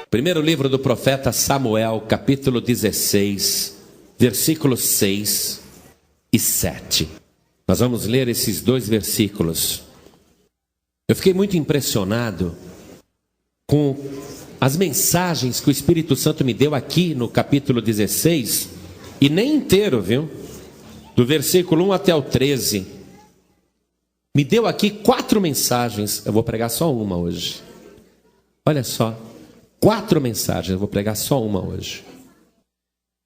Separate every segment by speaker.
Speaker 1: Primeiro livro do profeta Samuel, capítulo 16, versículos 6 e 7. Nós vamos ler esses dois versículos. Eu fiquei muito impressionado com as mensagens que o Espírito Santo me deu aqui no capítulo 16, e nem inteiro, viu? Do versículo 1 até o 13. Me deu aqui 4 mensagens. Eu vou pregar só uma hoje. Olha só, 4 mensagens. Eu vou pregar só uma hoje.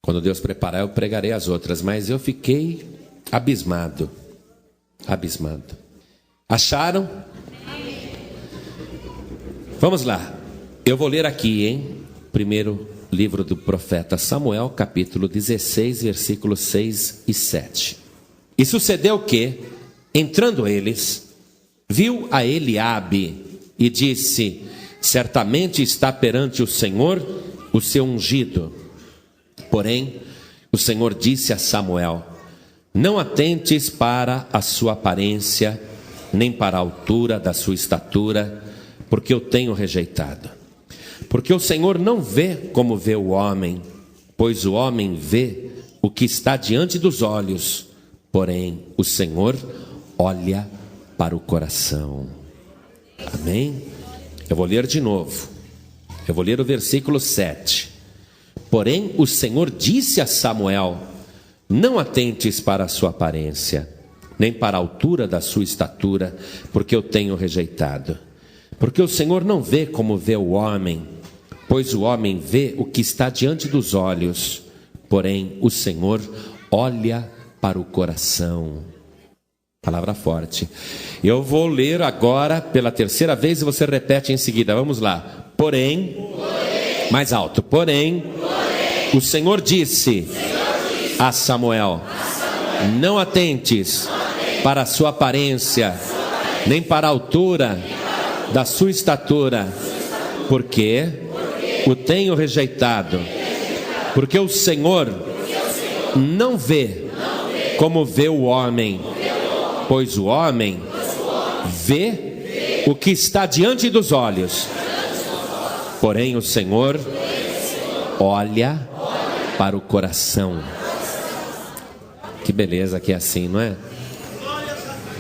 Speaker 1: Quando Deus preparar, eu pregarei as outras. Mas eu fiquei abismado. Abismado. Acharam? Vamos lá. Eu vou ler aqui, hein? Primeiro livro do profeta Samuel, capítulo 16, versículos 6 e 7. E sucedeu que, entrando eles, viu a Eliabe e disse: certamente está perante o Senhor o seu ungido. Porém, o Senhor disse a Samuel: não atentes para a sua aparência, nem para a altura da sua estatura, porque eu tenho rejeitado. Porque o Senhor não vê como vê o homem, pois o homem vê o que está diante dos olhos, porém o Senhor olha para o coração. Amém? Eu vou ler de novo. Eu vou ler o versículo 7. Porém o Senhor disse a Samuel: não atentes para a sua aparência, nem para a altura da sua estatura, porque eu tenho rejeitado. Porque o Senhor não vê como vê o homem, pois o homem vê o que está diante dos olhos, porém o Senhor olha para o coração. Palavra forte. Eu vou ler agora pela terceira vez e você repete em seguida. Vamos lá. Porém, mais alto. Porém, o Senhor disse a Samuel: não atentes para a sua aparência, nem para a altura da sua estatura, porque o tenho rejeitado. Porque o Senhor não vê como vê o homem, pois o homem vê o que está diante dos olhos, porém o Senhor olha para o coração. Que beleza que é assim, não é?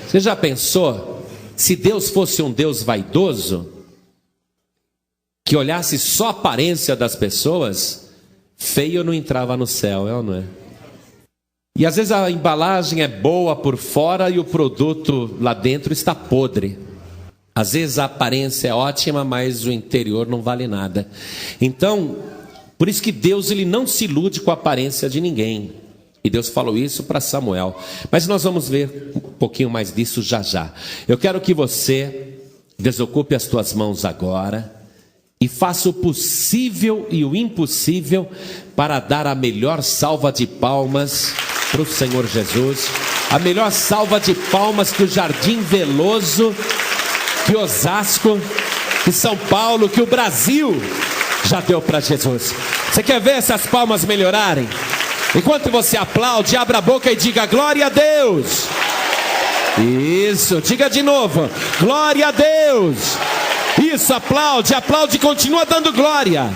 Speaker 1: Você já pensou se Deus fosse um Deus vaidoso, que olhasse só a aparência das pessoas? Feio não entrava no céu, é ou não é? E às vezes a embalagem é boa por fora e o produto lá dentro está podre. Às vezes a aparência é ótima, mas o interior não vale nada. Então, por isso que Deus ele não se ilude com a aparência de ninguém. E Deus falou isso para Samuel. Mas nós vamos ver um pouquinho mais disso já já. Eu quero que você desocupe as tuas mãos agora e faça o possível e o impossível para dar a melhor salva de palmas para o Senhor Jesus. A melhor salva de palmas que o Jardim Veloso, que Osasco, que São Paulo, que o Brasil já deu para Jesus. Você quer ver essas palmas melhorarem? Enquanto você aplaude, abra a boca e diga: glória a Deus. Isso, diga de novo: glória a Deus. Isso, aplaude, aplaude, continua dando glória.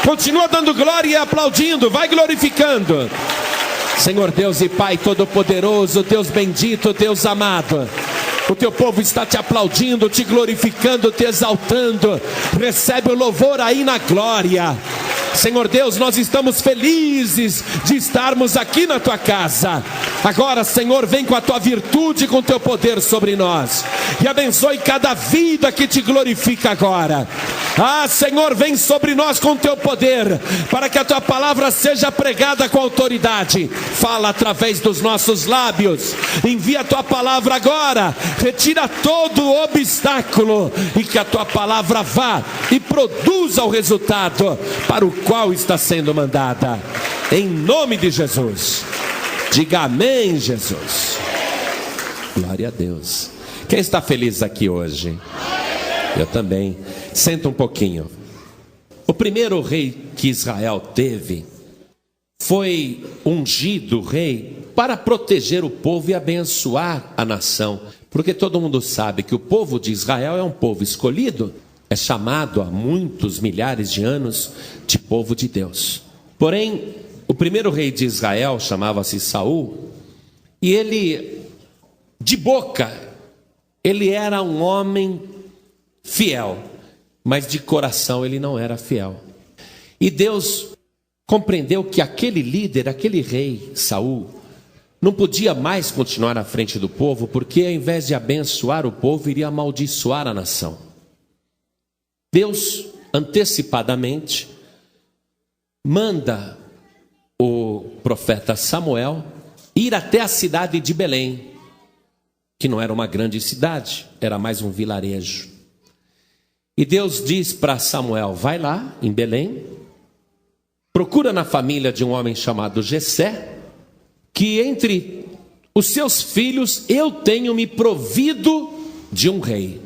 Speaker 1: Continua dando glória e aplaudindo, vai glorificando. Senhor Deus e Pai Todo-Poderoso, Deus bendito, Deus amado, o teu povo está te aplaudindo, te glorificando, te exaltando. Recebe o louvor aí na glória. Senhor Deus, nós estamos felizes de estarmos aqui na tua casa. Agora, Senhor, vem com a tua virtude, com o teu poder sobre nós, e abençoe cada vida que te glorifica agora. Ah, Senhor, vem sobre nós com o teu poder, para que a tua palavra seja pregada com autoridade. Fala através dos nossos lábios, envia a tua palavra agora, retira todo o obstáculo, e que a tua palavra vá e produza o resultado para o qual está sendo mandada. Em nome de Jesus. Diga amém, Jesus. Glória a Deus. Quem está feliz aqui hoje? Eu também. Senta um pouquinho. O primeiro rei que Israel teve foi ungido rei para proteger o povo e abençoar a nação. Porque todo mundo sabe que o povo de Israel é um povo escolhido, é chamado há muitos milhares de anos de povo de Deus. Porém, o primeiro rei de Israel chamava-se Saul, e ele, de boca, ele era um homem fiel, mas de coração ele não era fiel. E Deus compreendeu que aquele líder, aquele rei, Saul, não podia mais continuar à frente do povo, porque ao invés de abençoar o povo, iria amaldiçoar a nação. Deus, antecipadamente, manda o profeta Samuel ir até a cidade de Belém, que não era uma grande cidade, era mais um vilarejo. E Deus diz para Samuel: vai lá em Belém, procura na família de um homem chamado Jessé, que entre os seus filhos eu tenho me provido de um rei.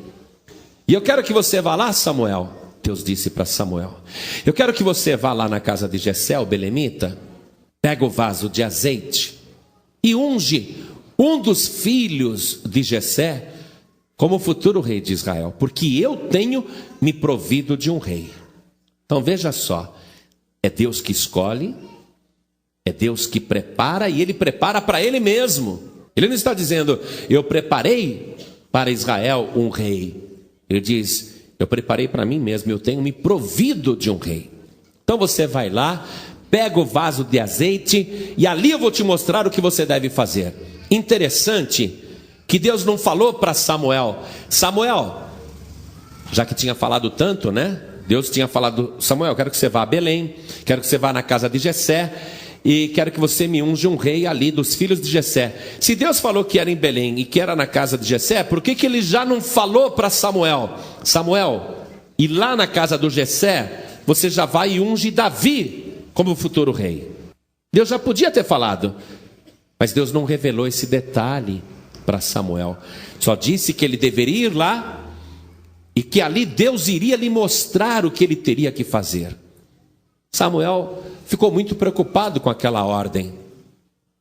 Speaker 1: E eu quero que você vá lá, Samuel. Deus disse para Samuel: eu quero que você vá lá na casa de Jessé, o belemita, pega o vaso de azeite e unge um dos filhos de Jessé como futuro rei de Israel, porque eu tenho me provido de um rei. Então veja só, é Deus que escolhe, é Deus que prepara, e Ele prepara para Ele mesmo. Ele não está dizendo: eu preparei para Israel um rei. Ele diz: eu preparei para mim mesmo, eu tenho me provido de um rei. Então você vai lá, pega o vaso de azeite, e ali eu vou te mostrar o que você deve fazer. Interessante que Deus não falou para Samuel: Samuel, já que tinha falado tanto, né? Deus tinha falado: Samuel, quero que você vá a Belém, quero que você vá na casa de Jessé, e quero que você me unja um rei ali dos filhos de Jessé. Se Deus falou que era em Belém e que era na casa de Jessé, por que Ele já não falou para Samuel: Samuel, e lá na casa do Jessé, você já vai e unge Davi como futuro rei? Deus já podia ter falado, mas Deus não revelou esse detalhe para Samuel. Só disse que ele deveria ir lá e que ali Deus iria lhe mostrar o que ele teria que fazer. Samuel ficou muito preocupado com aquela ordem,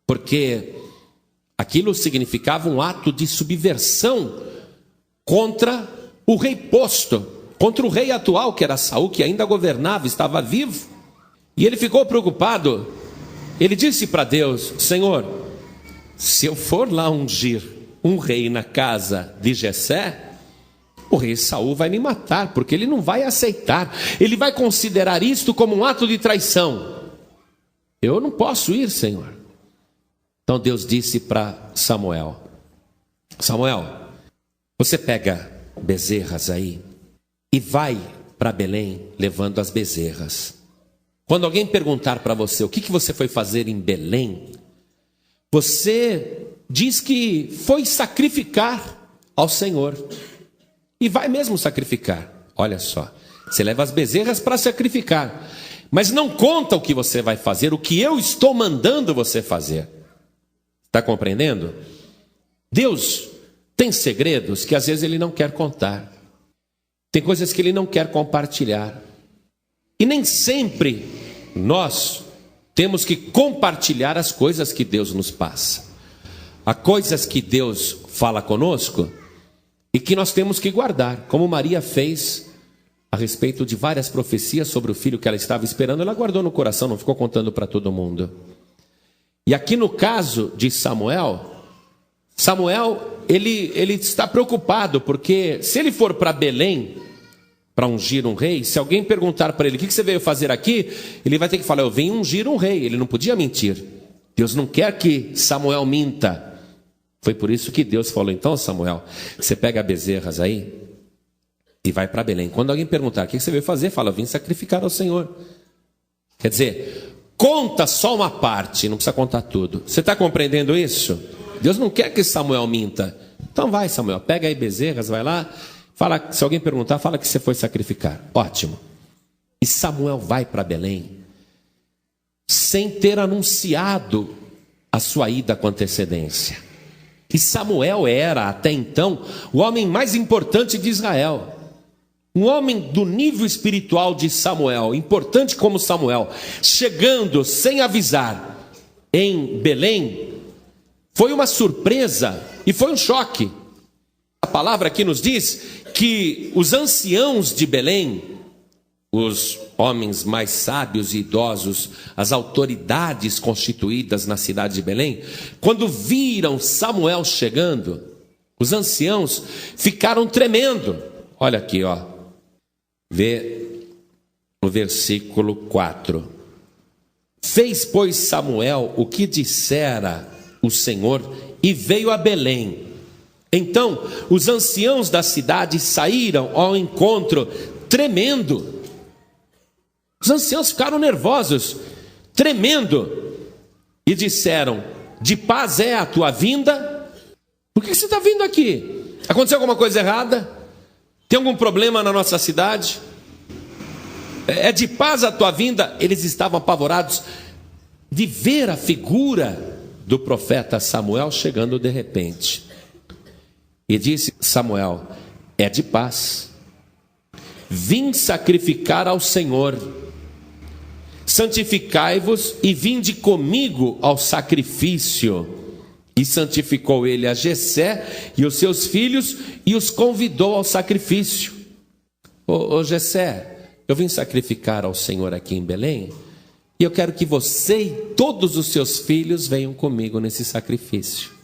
Speaker 1: porque aquilo significava um ato de subversão contra o rei posto, contra o rei atual, que era Saul, que ainda governava, estava vivo. E ele ficou preocupado. Ele disse para Deus: Senhor, se eu for lá ungir um rei na casa de Jessé, o rei Saul vai me matar, porque ele não vai aceitar, ele vai considerar isto como um ato de traição. Eu não posso ir, Senhor. Então Deus disse para Samuel: Samuel, você pega bezerras aí e vai para Belém levando as bezerras. Quando alguém perguntar para você o que você foi fazer em Belém, você diz que foi sacrificar ao Senhor. E vai mesmo sacrificar. Olha só, você leva as bezerras para sacrificar, mas não conta o que você vai fazer, o que eu estou mandando você fazer. Está compreendendo? Deus tem segredos que às vezes Ele não quer contar. Tem coisas que Ele não quer compartilhar. E nem sempre nós temos que compartilhar as coisas que Deus nos passa. Há coisas que Deus fala conosco e que nós temos que guardar, como Maria fez a respeito de várias profecias sobre o filho que ela estava esperando. Ela guardou no coração, não ficou contando para todo mundo. E aqui no caso de Samuel, ele está preocupado, porque se ele for para Belém para ungir um rei, se alguém perguntar para ele: o que você veio fazer aqui? Ele vai ter que falar: eu vim ungir um rei. Ele não podia mentir. Deus não quer que Samuel minta. Foi por isso que Deus falou: então, Samuel, você pega bezerras aí e vai para Belém. Quando alguém perguntar: o que você veio fazer? Fala: eu vim sacrificar ao Senhor. Quer dizer, conta só uma parte, não precisa contar tudo. Você está compreendendo isso? Deus não quer que Samuel minta. Então vai, Samuel, pega aí bezerras, vai lá, fala, se alguém perguntar, fala que você foi sacrificar. Ótimo. E Samuel vai para Belém sem ter anunciado a sua ida com antecedência. E Samuel era, até então, o homem mais importante de Israel. Um homem do nível espiritual de Samuel, importante como Samuel, chegando sem avisar em Belém, foi uma surpresa e foi um choque. A palavra aqui nos diz que os anciãos de Belém, os homens mais sábios e idosos, as autoridades constituídas na cidade de Belém, quando viram Samuel chegando, os anciãos ficaram tremendo. Olha aqui, ó. Vê no versículo 4. Fez, pois, Samuel o que dissera o Senhor e veio a Belém. Então os anciãos da cidade saíram ao encontro tremendo. Os anciãos ficaram nervosos, tremendo, e disseram: de paz é a tua vinda? Por que você está vindo aqui? Aconteceu alguma coisa errada? Tem algum problema na nossa cidade? É de paz a tua vinda? Eles estavam apavorados de ver a figura do profeta Samuel chegando de repente. E disse Samuel: é de paz. Vim sacrificar ao Senhor. Santificai-vos e vinde comigo ao sacrifício. E santificou ele a Jessé e os seus filhos e os convidou ao sacrifício. Ô Jessé, eu vim sacrificar ao Senhor aqui em Belém, e eu quero que você e todos os seus filhos venham comigo nesse sacrifício.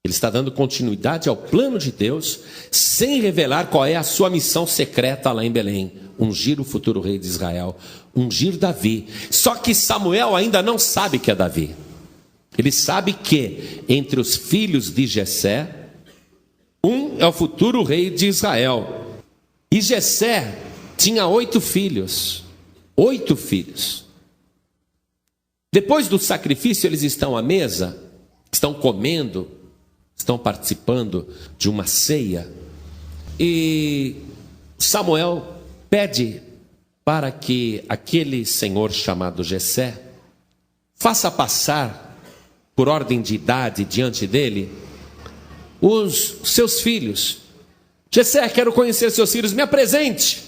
Speaker 1: Ele está dando continuidade ao plano de Deus, sem revelar qual é a sua missão secreta lá em Belém: ungir o futuro rei de Israel, ungir Davi. Só que Samuel ainda não sabe que é Davi. Ele sabe que entre os filhos de Jessé, um é o futuro rei de Israel. E Jessé tinha 8 filhos. 8 filhos. Depois do sacrifício, eles estão à mesa, estão comendo, estão participando de uma ceia. E Samuel pede para que aquele senhor chamado Jessé faça passar, por ordem de idade diante dele, os seus filhos. Jessé, quero conhecer seus filhos, me apresente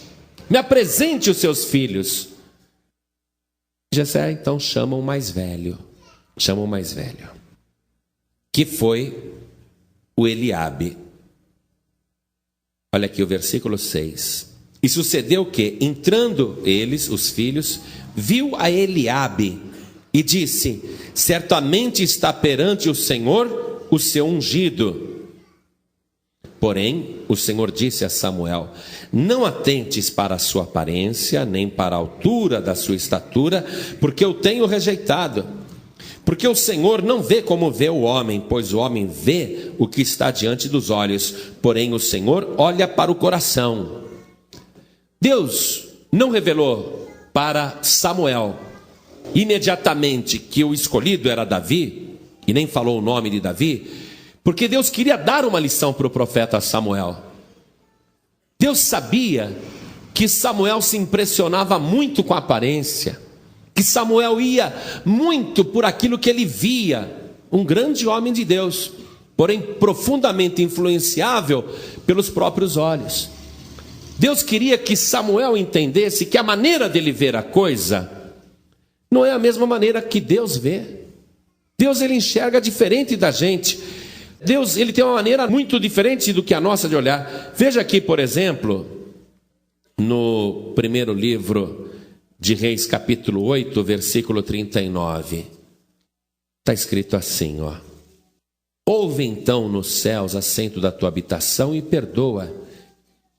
Speaker 1: os seus filhos. Jessé então chama o mais velho, que foi o Eliabe. Olha aqui o versículo 6. E sucedeu que, entrando eles, os filhos, viu a Eliabe e disse: certamente está perante o Senhor o seu ungido. Porém, o Senhor disse a Samuel: não atentes para a sua aparência, nem para a altura da sua estatura, porque eu tenho rejeitado. Porque o Senhor não vê como vê o homem, pois o homem vê o que está diante dos olhos, porém o Senhor olha para o coração. Deus não revelou para Samuel imediatamente que o escolhido era Davi, e nem falou o nome de Davi, porque Deus queria dar uma lição para o profeta Samuel. Deus sabia que Samuel se impressionava muito com a aparência, que Samuel ia muito por aquilo que ele via, um grande homem de Deus, porém profundamente influenciável pelos próprios olhos. Deus queria que Samuel entendesse que a maneira dele ver a coisa não é a mesma maneira que Deus vê. Deus, ele enxerga diferente da gente. Deus, ele tem uma maneira muito diferente do que a nossa de olhar. Veja aqui, por exemplo, no primeiro livro de Reis, capítulo 8, versículo 39. Está escrito assim, ó: ouve então nos céus assento da tua habitação e perdoa,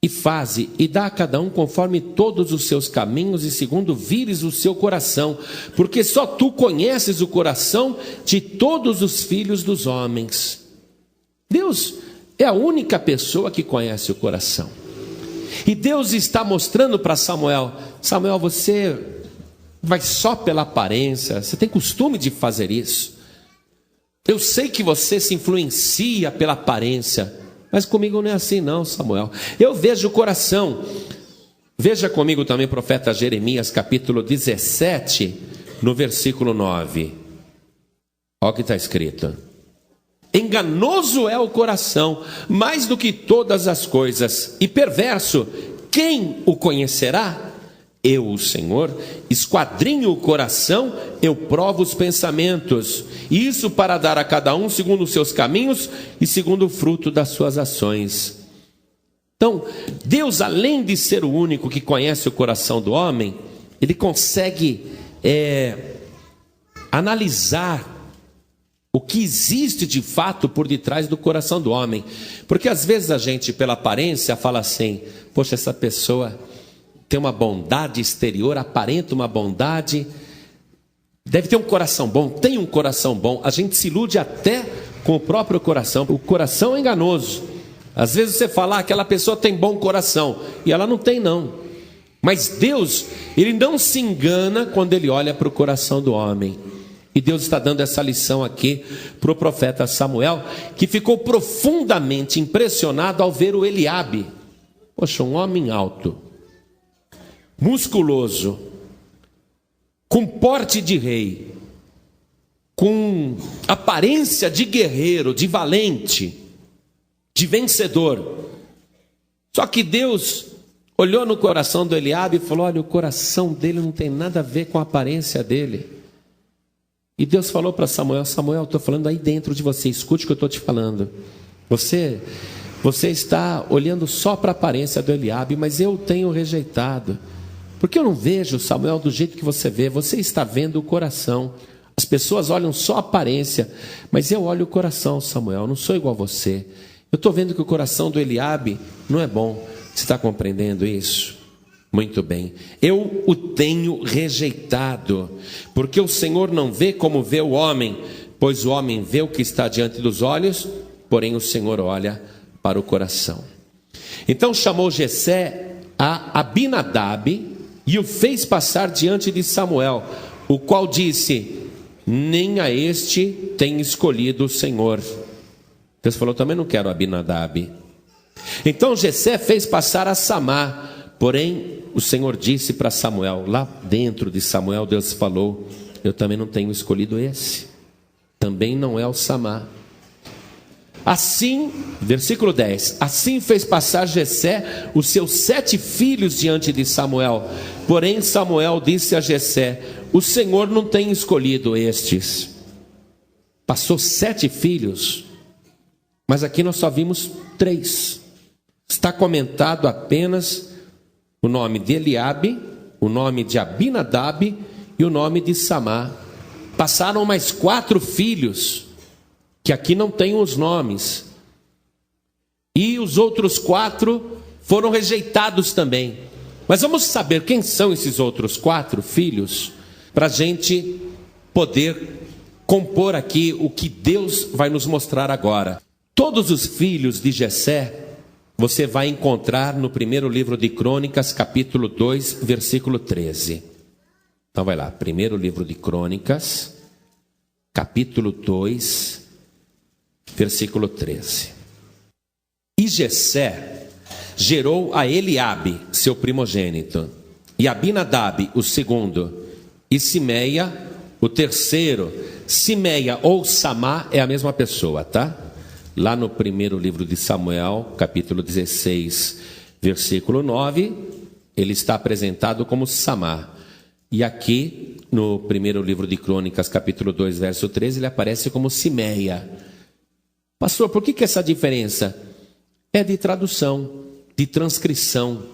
Speaker 1: e faze e dá a cada um conforme todos os seus caminhos e segundo vires o seu coração, porque só tu conheces o coração de todos os filhos dos homens. Deus é a única pessoa que conhece o coração. E Deus está mostrando para Samuel: Samuel, você vai só pela aparência, você tem costume de fazer isso. Eu sei que você se influencia pela aparência, mas comigo não é assim não, Samuel. Eu vejo o coração. Veja comigo também o profeta Jeremias, capítulo 17, no versículo 9. Olha o que está escrito: enganoso é o coração, mais do que todas as coisas, e perverso, quem o conhecerá? Eu, o Senhor, esquadrinho o coração, eu provo os pensamentos, e isso para dar a cada um segundo os seus caminhos e segundo o fruto das suas ações. Então, Deus, além de ser o único que conhece o coração do homem, Ele consegue analisar o que existe de fato por detrás do coração do homem. Porque às vezes a gente, pela aparência, fala assim: poxa, essa pessoa tem uma bondade exterior, aparenta uma bondade, deve ter um coração bom, tem um coração bom. A gente se ilude até com o próprio coração. O coração é enganoso. Às vezes você fala: aquela pessoa tem bom coração, e ela não tem, não. Mas Deus, Ele não se engana quando Ele olha para o coração do homem. E Deus está dando essa lição aqui para o profeta Samuel, que ficou profundamente impressionado ao ver o Eliabe. Poxa, um homem alto, musculoso, com porte de rei, com aparência de guerreiro, de valente, de vencedor. Só que Deus olhou no coração do Eliabe e falou: olha, o coração dele não tem nada a ver com a aparência dele. E Deus falou para Samuel: Samuel, eu estou falando aí dentro de você, escute o que eu estou te falando. Você está olhando só para a aparência do Eliabe, mas eu tenho rejeitado. Porque eu não vejo, Samuel, do jeito que você vê. Você está vendo o coração. As pessoas olham só a aparência, mas eu olho o coração, Samuel. Eu não sou igual a você. Eu estou vendo que o coração do Eliabe não é bom. Você está compreendendo isso? Muito bem. Eu o tenho rejeitado, porque o Senhor não vê como vê o homem, pois o homem vê o que está diante dos olhos, porém o Senhor olha para o coração. Então chamou Jessé a Abinadab e o fez passar diante de Samuel, o qual disse: nem a este tem escolhido o Senhor. Deus falou: também não quero Abinadab. Então Jessé fez passar a Samá, porém o Senhor disse para Samuel, lá dentro de Samuel, Deus falou: eu também não tenho escolhido esse, também não é o Samá. Assim, versículo 10, assim fez passar Jessé os seus 7 filhos diante de Samuel, porém Samuel disse a Jessé: o Senhor não tem escolhido estes. Passou 7 filhos, mas aqui nós só vimos 3. Está comentado apenas o nome de Eliabe, o nome de Abinadab e o nome de Samá. Passaram mais 4 filhos, que aqui não tem os nomes. E os outros 4 foram rejeitados também. Mas vamos saber quem são esses outros 4 filhos, para a gente poder compor aqui o que Deus vai nos mostrar agora. Todos os filhos de Jessé você vai encontrar no primeiro livro de Crônicas, capítulo 2, versículo 13. Então vai lá, primeiro livro de Crônicas, capítulo 2, versículo 13. E Jessé gerou a Eliabe, seu primogênito, e Abinadab, o segundo, e Simeia, o terceiro. Simeia ou Samá é a mesma pessoa, tá? Lá no primeiro livro de Samuel, capítulo 16, versículo 9, ele está apresentado como Samá. E aqui, no primeiro livro de Crônicas, capítulo 2, verso 13, ele aparece como Simeia. Pastor, por que essa diferença? É de tradução, de transcrição.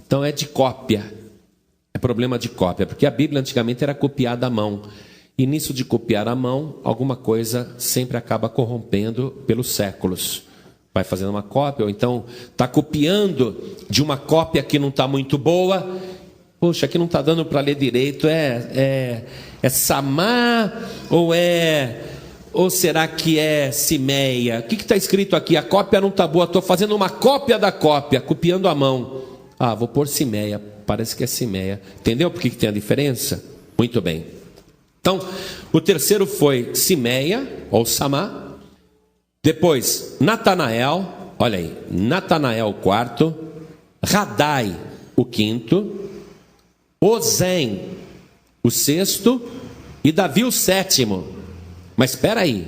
Speaker 1: Então é de cópia. É problema de cópia, porque a Bíblia antigamente era copiada à mão. E nisso de copiar à mão, alguma coisa sempre acaba corrompendo pelos séculos. Vai fazendo uma cópia, ou então está copiando de uma cópia que não está muito boa. Poxa, aqui não está dando para ler direito. É Samá ou será que é Simeia? O que está escrito aqui? A cópia não está boa, estou fazendo uma cópia da cópia, copiando à mão. Ah, vou pôr Simeia, parece que é Simeia. Entendeu por que tem a diferença? Muito bem. Então, o terceiro foi Simeia, ou Samá. Depois, Natanael, olha aí, Natanael o quarto. Radai, o quinto. Ozem, o sexto. E Davi, o sétimo. Mas espera aí,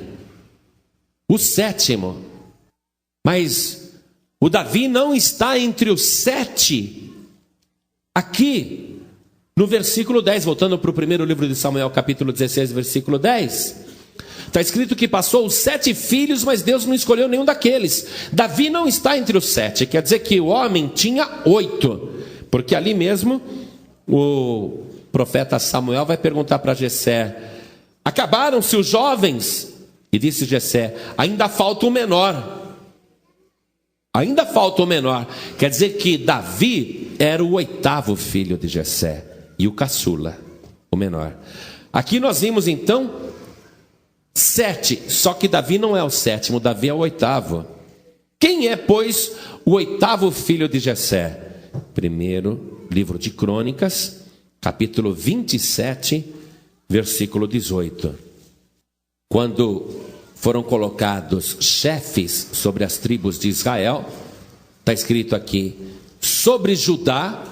Speaker 1: o sétimo. Mas o Davi não está entre os 7 aqui. No versículo 10, voltando para o primeiro livro de Samuel, capítulo 16, versículo 10. Está escrito que passou os 7 filhos, mas Deus não escolheu nenhum daqueles. Davi não está entre os 7, quer dizer que o homem tinha 8, porque ali mesmo o profeta Samuel vai perguntar para Jessé: acabaram-se os jovens? E disse Jessé: ainda falta o menor. Ainda falta o menor. Quer dizer que Davi era o 8º filho de Jessé, e o caçula, o menor. Aqui nós vimos então 7, só que Davi não é o 7º, Davi é o 8º. Quem é, pois, o 8º filho de Jessé? Primeiro livro de Crônicas, capítulo 27, versículo 18. Quando foram colocados chefes sobre as tribos de Israel, está escrito aqui, sobre Judá,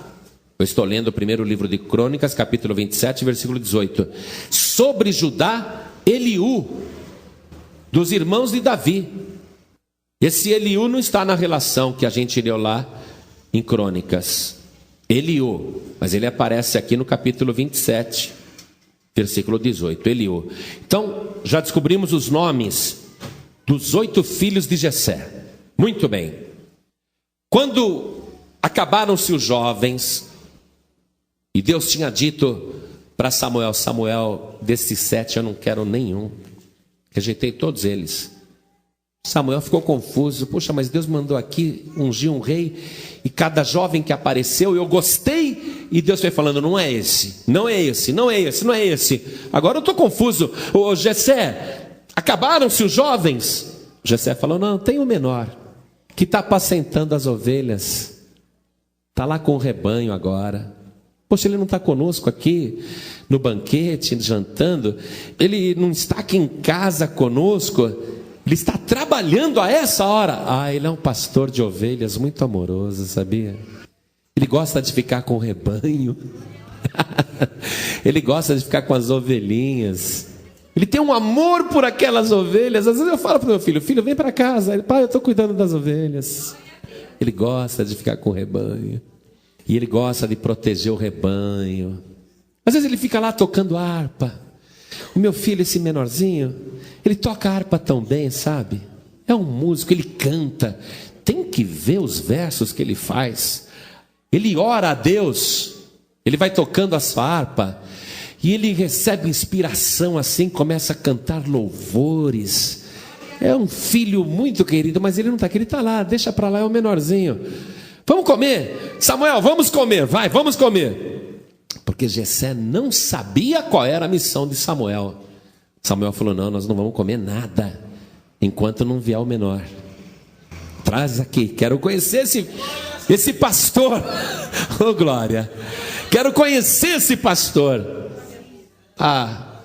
Speaker 1: eu estou lendo o primeiro livro de Crônicas, capítulo 27, versículo 18. Sobre Judá, Eliú, dos irmãos de Davi. Esse Eliú não está na relação que a gente leu lá em Crônicas. Eliú, mas ele aparece aqui no capítulo 27, versículo 18, Eliú. Então, já descobrimos os nomes dos 8 filhos de Jessé. Muito bem. Quando acabaram-se os jovens, e Deus tinha dito para Samuel: Samuel, desses 7 eu não quero nenhum. Rejeitei todos eles. Samuel ficou confuso. Poxa, mas Deus mandou aqui ungir um rei, e cada jovem que apareceu eu gostei, e Deus foi falando: não é esse, não é esse, não é esse, não é esse. Agora eu estou confuso. Ô Jessé, acabaram-se os jovens? Jessé falou: não, tem o menor, que está apacentando as ovelhas, está lá com o rebanho agora. Poxa, ele não está conosco aqui no banquete, jantando, ele não está aqui em casa conosco, ele está trabalhando a essa hora. Ah, ele é um pastor de ovelhas muito amoroso, sabia? Ele gosta de ficar com o rebanho. Ele gosta de ficar com as ovelhinhas. Ele tem um amor por aquelas ovelhas. Às vezes eu falo para o meu filho: filho, vem para casa. Ele: pai, eu estou cuidando das ovelhas. Ele gosta de ficar com o rebanho. E ele gosta de proteger o rebanho. Às vezes ele fica lá tocando harpa. O meu filho, esse menorzinho, ele toca harpa tão bem, sabe? É um músico, ele canta. Tem que ver os versos que ele faz. Ele ora a Deus. Ele vai tocando a sua harpa. E ele recebe inspiração assim, começa a cantar louvores. É um filho muito querido, mas ele não está aqui, ele está lá, deixa para lá, é o menorzinho. Vamos comer? Samuel, vamos comer, vai, vamos comer. Porque Jessé não sabia qual era a missão de Samuel. Samuel falou: não, nós não vamos comer nada enquanto não vier o menor. Traz aqui, quero conhecer esse pastor. Oh, glória. Quero conhecer esse pastor. Ah,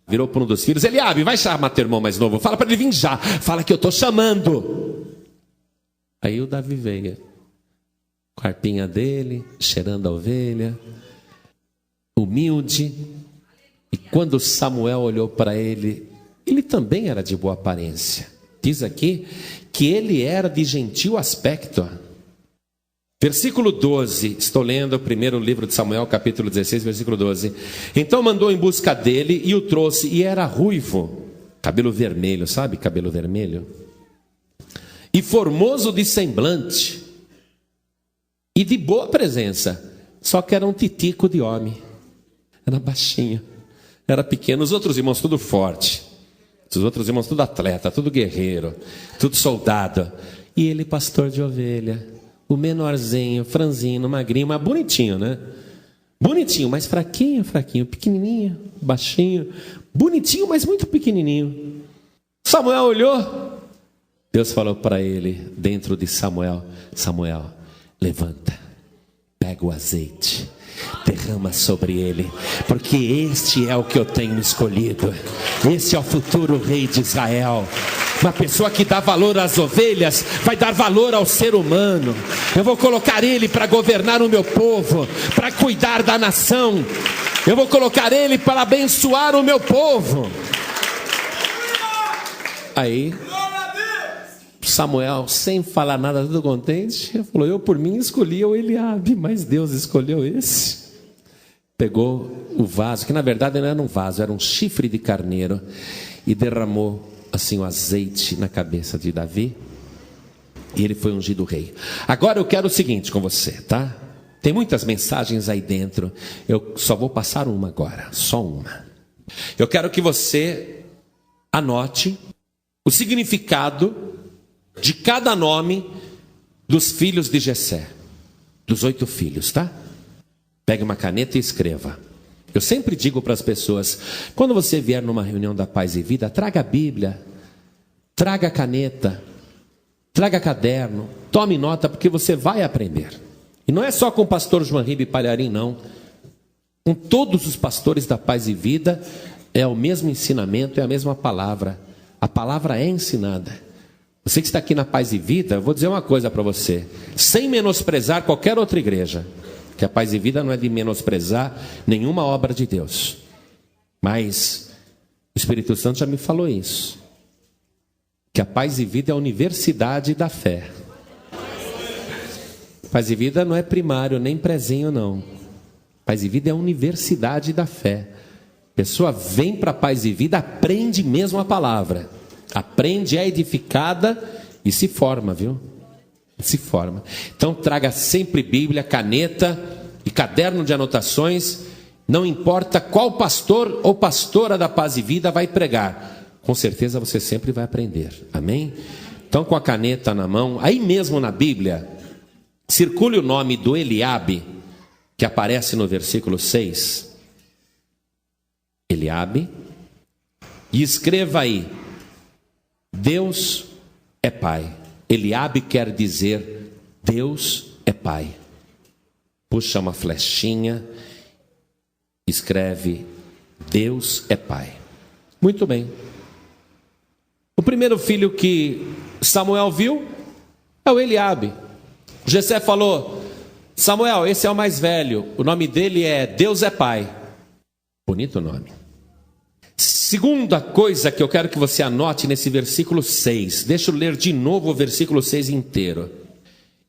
Speaker 1: virou para um dos filhos: Eliabe, vai chamar teu irmão mais novo, fala para ele vir já, fala que eu estou chamando. Aí o Davi veio com a harpinha dele, cheirando a ovelha, humilde. E quando Samuel olhou para ele, ele também era de boa aparência. Diz aqui que ele era de gentil aspecto. Versículo 12, estou lendo o primeiro livro de Samuel, capítulo 16, versículo 12. Então mandou em busca dele e o trouxe, e era ruivo, cabelo vermelho, sabe, cabelo vermelho? E formoso de semblante, e de boa presença, só que era um titico de homem, era baixinho, era pequeno. Os outros irmãos tudo forte, os outros irmãos tudo atleta, tudo guerreiro, tudo soldado, e ele pastor de ovelha. O menorzinho, franzino, magrinho, mas bonitinho, né? Bonitinho, mas fraquinho, pequenininho, baixinho, bonitinho, mas muito pequenininho. Samuel olhou, Deus falou para ele, dentro de Samuel: Samuel, levanta, pega o azeite, derrama sobre ele, porque este é o que eu tenho escolhido. Este é o futuro rei de Israel. Uma pessoa que dá valor às ovelhas vai dar valor ao ser humano. Eu vou colocar ele para governar o meu povo, para cuidar da nação. Eu vou colocar ele para abençoar o meu povo. Aí Samuel, sem falar nada, tudo contente, falou: eu por mim escolhi o Eliabe, mas Deus escolheu esse. Pegou o vaso, que na verdade não era um vaso, era um chifre de carneiro, e derramou assim o azeite na cabeça de Davi, e ele foi ungido rei. Agora eu quero o seguinte com você, tá? Tem muitas mensagens aí dentro, eu só vou passar uma agora, só uma. Eu quero que você anote o significado de cada nome dos filhos de Jessé, dos 8 filhos, tá? Pegue uma caneta e escreva. Eu sempre digo para as pessoas, quando você vier numa reunião da Paz e Vida, traga a Bíblia, traga a caneta, traga caderno, tome nota, porque você vai aprender. E não é só com o pastor João Ribe Palharim, não. Com todos os pastores da Paz e Vida, é o mesmo ensinamento, é a mesma palavra. A palavra é ensinada. Você que está aqui na Paz e Vida, eu vou dizer uma coisa para você, sem menosprezar qualquer outra igreja, que a Paz e Vida não é de menosprezar nenhuma obra de Deus. Mas o Espírito Santo já me falou isso, que a Paz e Vida é a universidade da fé. Paz e Vida não é primário, nem prezinho, não. Paz e Vida é a universidade da fé. A pessoa vem para a Paz e Vida, aprende mesmo a palavra. Aprende, é edificada e se forma, viu? Se forma. Então traga sempre Bíblia, caneta e caderno de anotações. Não importa qual pastor ou pastora da Paz e Vida vai pregar. Com certeza você sempre vai aprender. Amém? Então com a caneta na mão, aí mesmo na Bíblia, circule o nome do Eliabe, que aparece no versículo 6. Eliabe. E escreva aí, Deus é Pai. Eliabe quer dizer, Deus é Pai. Puxa uma flechinha, escreve, Deus é Pai. Muito bem. O primeiro filho que Samuel viu é o Eliabe. Jessé falou, Samuel, esse é o mais velho, o nome dele é Deus é Pai. Bonito nome. Segunda coisa que eu quero que você anote nesse versículo 6. Deixa eu ler de novo o versículo 6 inteiro.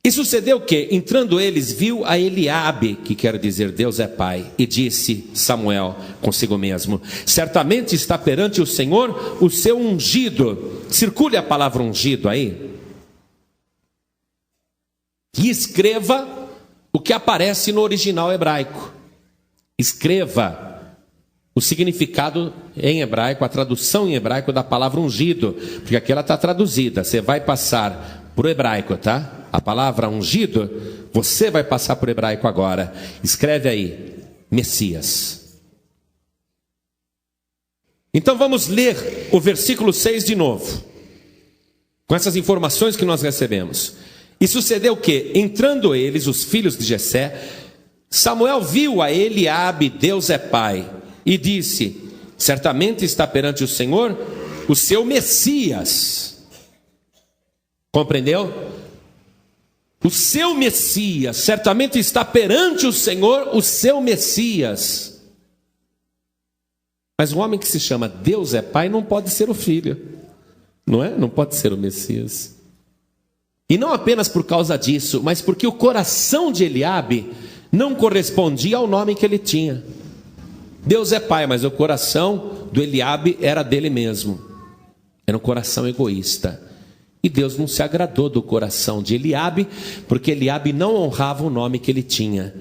Speaker 1: E sucedeu que, entrando eles, viu a Eliabe, que quer dizer Deus é Pai, e disse Samuel consigo mesmo, certamente está perante o Senhor o seu ungido. Circule a palavra ungido aí. E escreva o que aparece no original hebraico. Escreva o significado em hebraico, a tradução em hebraico da palavra ungido, porque aqui ela está traduzida, você vai passar para o hebraico, tá? A palavra ungido, você vai passar para o hebraico agora. Escreve aí, Messias. Então vamos ler o versículo 6 de novo, com essas informações que nós recebemos. E sucedeu que, entrando eles, os filhos de Jessé, Samuel viu a Eliabe, Deus é Pai, e disse, certamente está perante o Senhor o seu Messias. Compreendeu? O seu Messias, certamente está perante o Senhor o seu Messias. Mas um homem que se chama Deus é Pai não pode ser o filho, não é? Não pode ser o Messias. E não apenas por causa disso, mas porque o coração de Eliabe não correspondia ao nome que ele tinha. Deus é Pai, mas o coração do Eliabe era dele mesmo. Era um coração egoísta. E Deus não se agradou do coração de Eliabe, porque Eliabe não honrava o nome que ele tinha.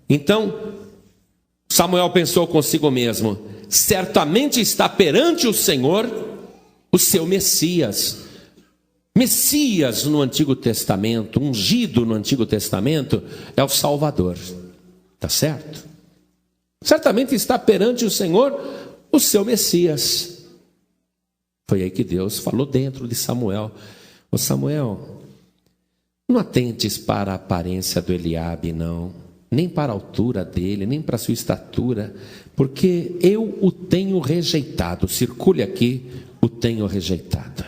Speaker 1: Então, Samuel pensou consigo mesmo, certamente está perante o Senhor o seu Messias. Messias no Antigo Testamento, ungido no Antigo Testamento, é o Salvador. Tá certo? Certamente está perante o Senhor o seu Messias. Foi aí que Deus falou dentro de Samuel. Ô Samuel, não atentes para a aparência do Eliabe, não. Nem para a altura dele, nem para a sua estatura. Porque eu o tenho rejeitado. Circule aqui, o tenho rejeitado.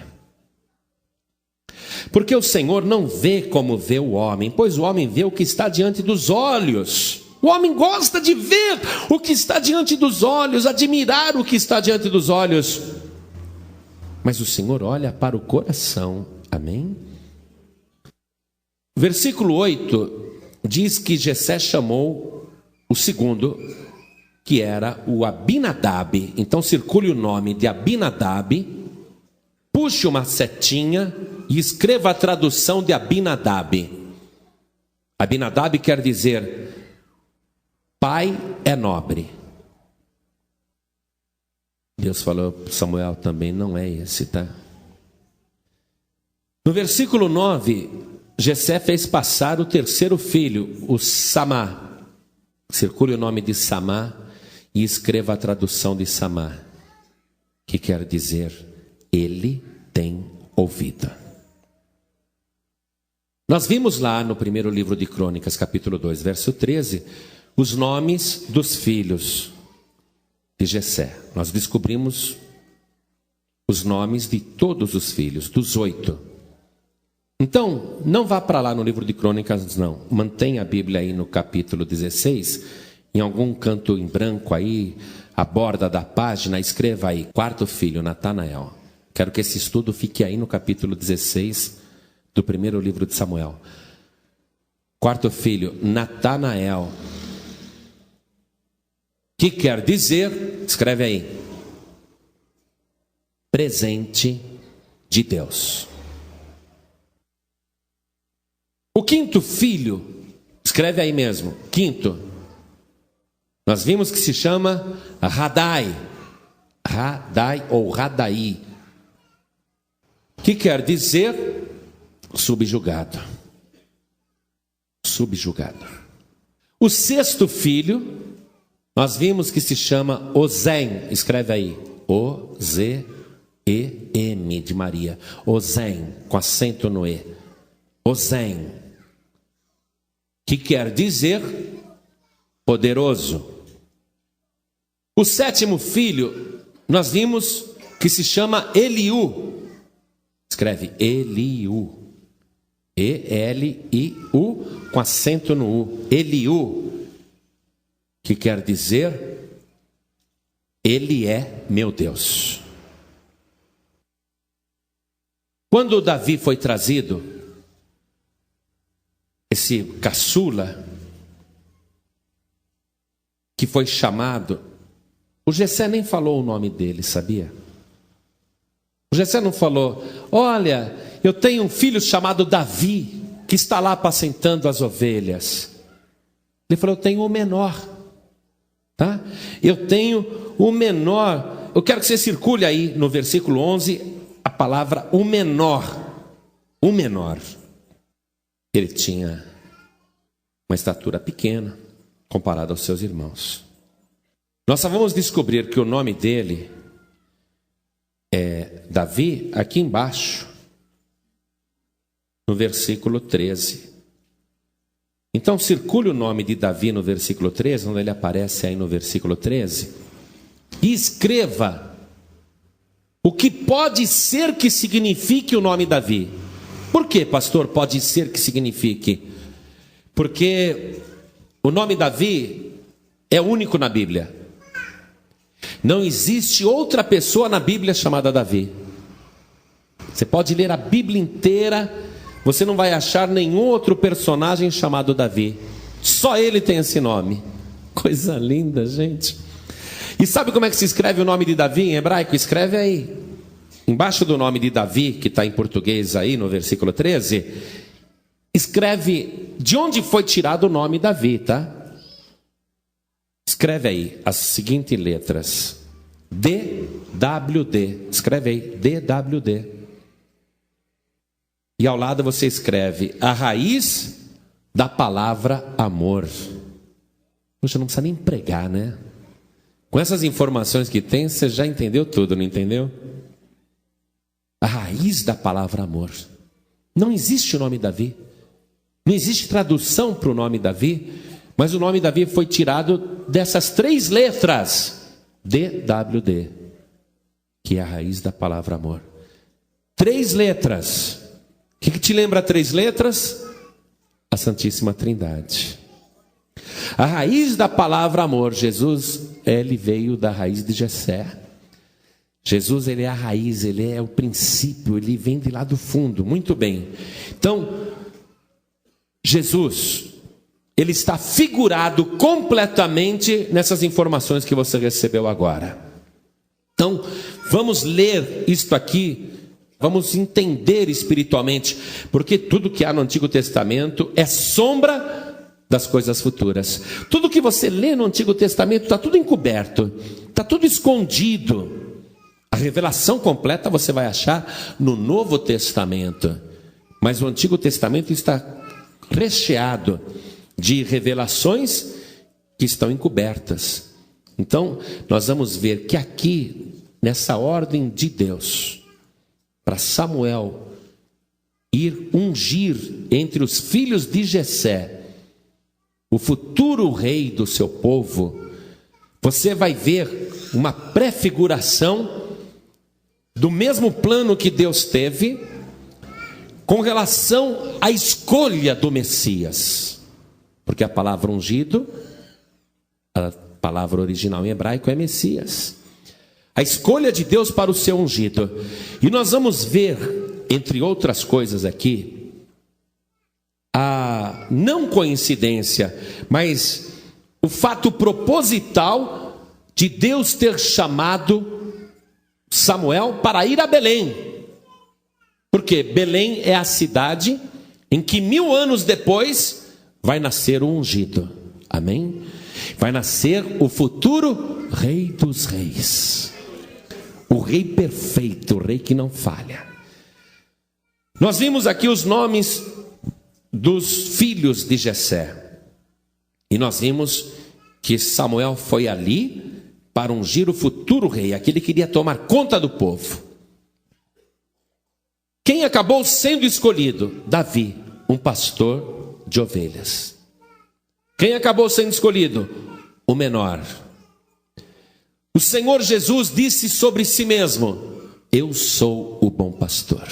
Speaker 1: Porque o Senhor não vê como vê o homem, pois o homem vê o que está diante dos olhos. O homem gosta de ver o que está diante dos olhos, admirar o que está diante dos olhos. Mas o Senhor olha para o coração. Amém? Versículo 8 diz que Jessé chamou o segundo que era o Abinadab. Então circule o nome de Abinadab, puxe uma setinha e escreva a tradução de Abinadab. Abinadab quer dizer pai é nobre. Deus falou para Samuel também, não é esse, tá? No versículo 9, Jessé fez passar o terceiro filho, o Samá. Circule o nome de Samá e escreva a tradução de Samá, que quer dizer, ele tem ouvido. Nós vimos lá no primeiro livro de Crônicas, capítulo 2, verso 13, os nomes dos filhos de Jessé. Nós descobrimos os nomes de todos os filhos, dos 8. Então, não vá para lá no livro de Crônicas, não. Mantenha a Bíblia aí no capítulo 16, em algum canto em branco aí, à borda da página, escreva aí, quarto filho, Natanael. Quero que esse estudo fique aí no capítulo 16 do primeiro livro de Samuel. Quarto filho, Natanael. Que quer dizer, escreve aí, presente de Deus. O quinto filho, escreve aí mesmo, quinto, nós vimos que se chama Radai, ou Radai, que quer dizer subjugado. Subjugado. O sexto filho, nós vimos que se chama Ozem, escreve aí, O-Z-E-M de Maria, Ozem, com acento no E, Ozem, que quer dizer poderoso. O sétimo filho, nós vimos que se chama Eliú, escreve Eliú, E-L-I-U, com acento no U, Eliú, que quer dizer, ele é meu Deus. Quando Davi foi trazido, esse caçula, que foi chamado, o Jessé nem falou o nome dele, sabia? O Jessé não falou, olha, eu tenho um filho chamado Davi, que está lá apacentando as ovelhas. Ele falou, eu tenho o menor, tá? Eu tenho o menor. Eu quero que você circule aí no versículo 11, a palavra o menor. O menor. Ele tinha uma estatura pequena, comparado aos seus irmãos. Nós só vamos descobrir que o nome dele é Davi, aqui embaixo, no versículo 13. Então circule o nome de Davi no versículo 13, onde ele aparece aí no versículo 13, e escreva o que pode ser que signifique o nome Davi. Por que, pastor, pode ser que signifique? Porque o nome Davi é único na Bíblia. Não existe outra pessoa na Bíblia chamada Davi. Você pode ler a Bíblia inteira, você não vai achar nenhum outro personagem chamado Davi. Só ele tem esse nome. Coisa linda, gente. E sabe como é que se escreve o nome de Davi em hebraico? Escreve aí. Embaixo do nome de Davi, que está em português aí no versículo 13, escreve de onde foi tirado o nome Davi, tá? Escreve aí as seguintes letras. D-W-D. Escreve aí, D-W-D. E ao lado você escreve a raiz da palavra amor. Poxa, não precisa nem pregar, né? Com essas informações que tem, você já entendeu tudo, não entendeu? A raiz da palavra amor. Não existe o nome Davi. Não existe tradução para o nome Davi, mas o nome Davi foi tirado dessas 3 letras. D-W-D, que é a raiz da palavra amor. 3 letras. O que te lembra 3 letras? A Santíssima Trindade. A raiz da palavra amor, Jesus, ele veio da raiz de Jessé. Jesus, ele é a raiz, ele é o princípio, ele vem de lá do fundo. Muito bem. Então, Jesus, ele está figurado completamente nessas informações que você recebeu agora. Então, vamos ler isto aqui, vamos entender espiritualmente, porque tudo que há no Antigo Testamento é sombra das coisas futuras. Tudo que você lê no Antigo Testamento está tudo encoberto, está tudo escondido. A revelação completa você vai achar no Novo Testamento, mas o Antigo Testamento está recheado de revelações que estão encobertas. Então, nós vamos ver que aqui, nessa ordem de Deus, para Samuel ir ungir entre os filhos de Jessé o futuro rei do seu povo, você vai ver uma prefiguração do mesmo plano que Deus teve com relação à escolha do Messias. Porque a palavra ungido, a palavra original em hebraico é Messias. A escolha de Deus para o seu ungido. E nós vamos ver, entre outras coisas aqui, a não coincidência, mas o fato proposital de Deus ter chamado Samuel para ir a Belém. Porque Belém é a cidade em que 1000 anos depois vai nascer o ungido. Amém? Vai nascer o futuro rei dos reis. O rei perfeito, o rei que não falha. Nós vimos aqui os nomes dos filhos de Jessé. E nós vimos que Samuel foi ali para ungir o futuro rei, aquele que queria tomar conta do povo. Quem acabou sendo escolhido? Davi, um pastor de ovelhas. Quem acabou sendo escolhido? O menor. O Senhor Jesus disse sobre si mesmo: eu sou o bom pastor.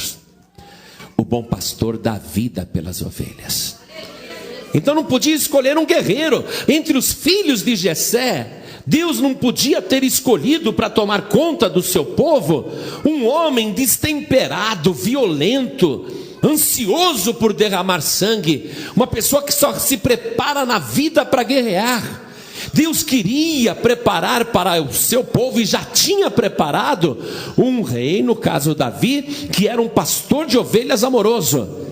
Speaker 1: O bom pastor dá vida pelas ovelhas. Então não podia escolher um guerreiro entre os filhos de Jessé. Deus não podia ter escolhido para tomar conta do seu povo um homem destemperado, violento, ansioso por derramar sangue, uma pessoa que só se prepara na vida para guerrear. Deus queria preparar para o seu povo, e já tinha preparado, um rei, no caso Davi, que era um pastor de ovelhas amoroso.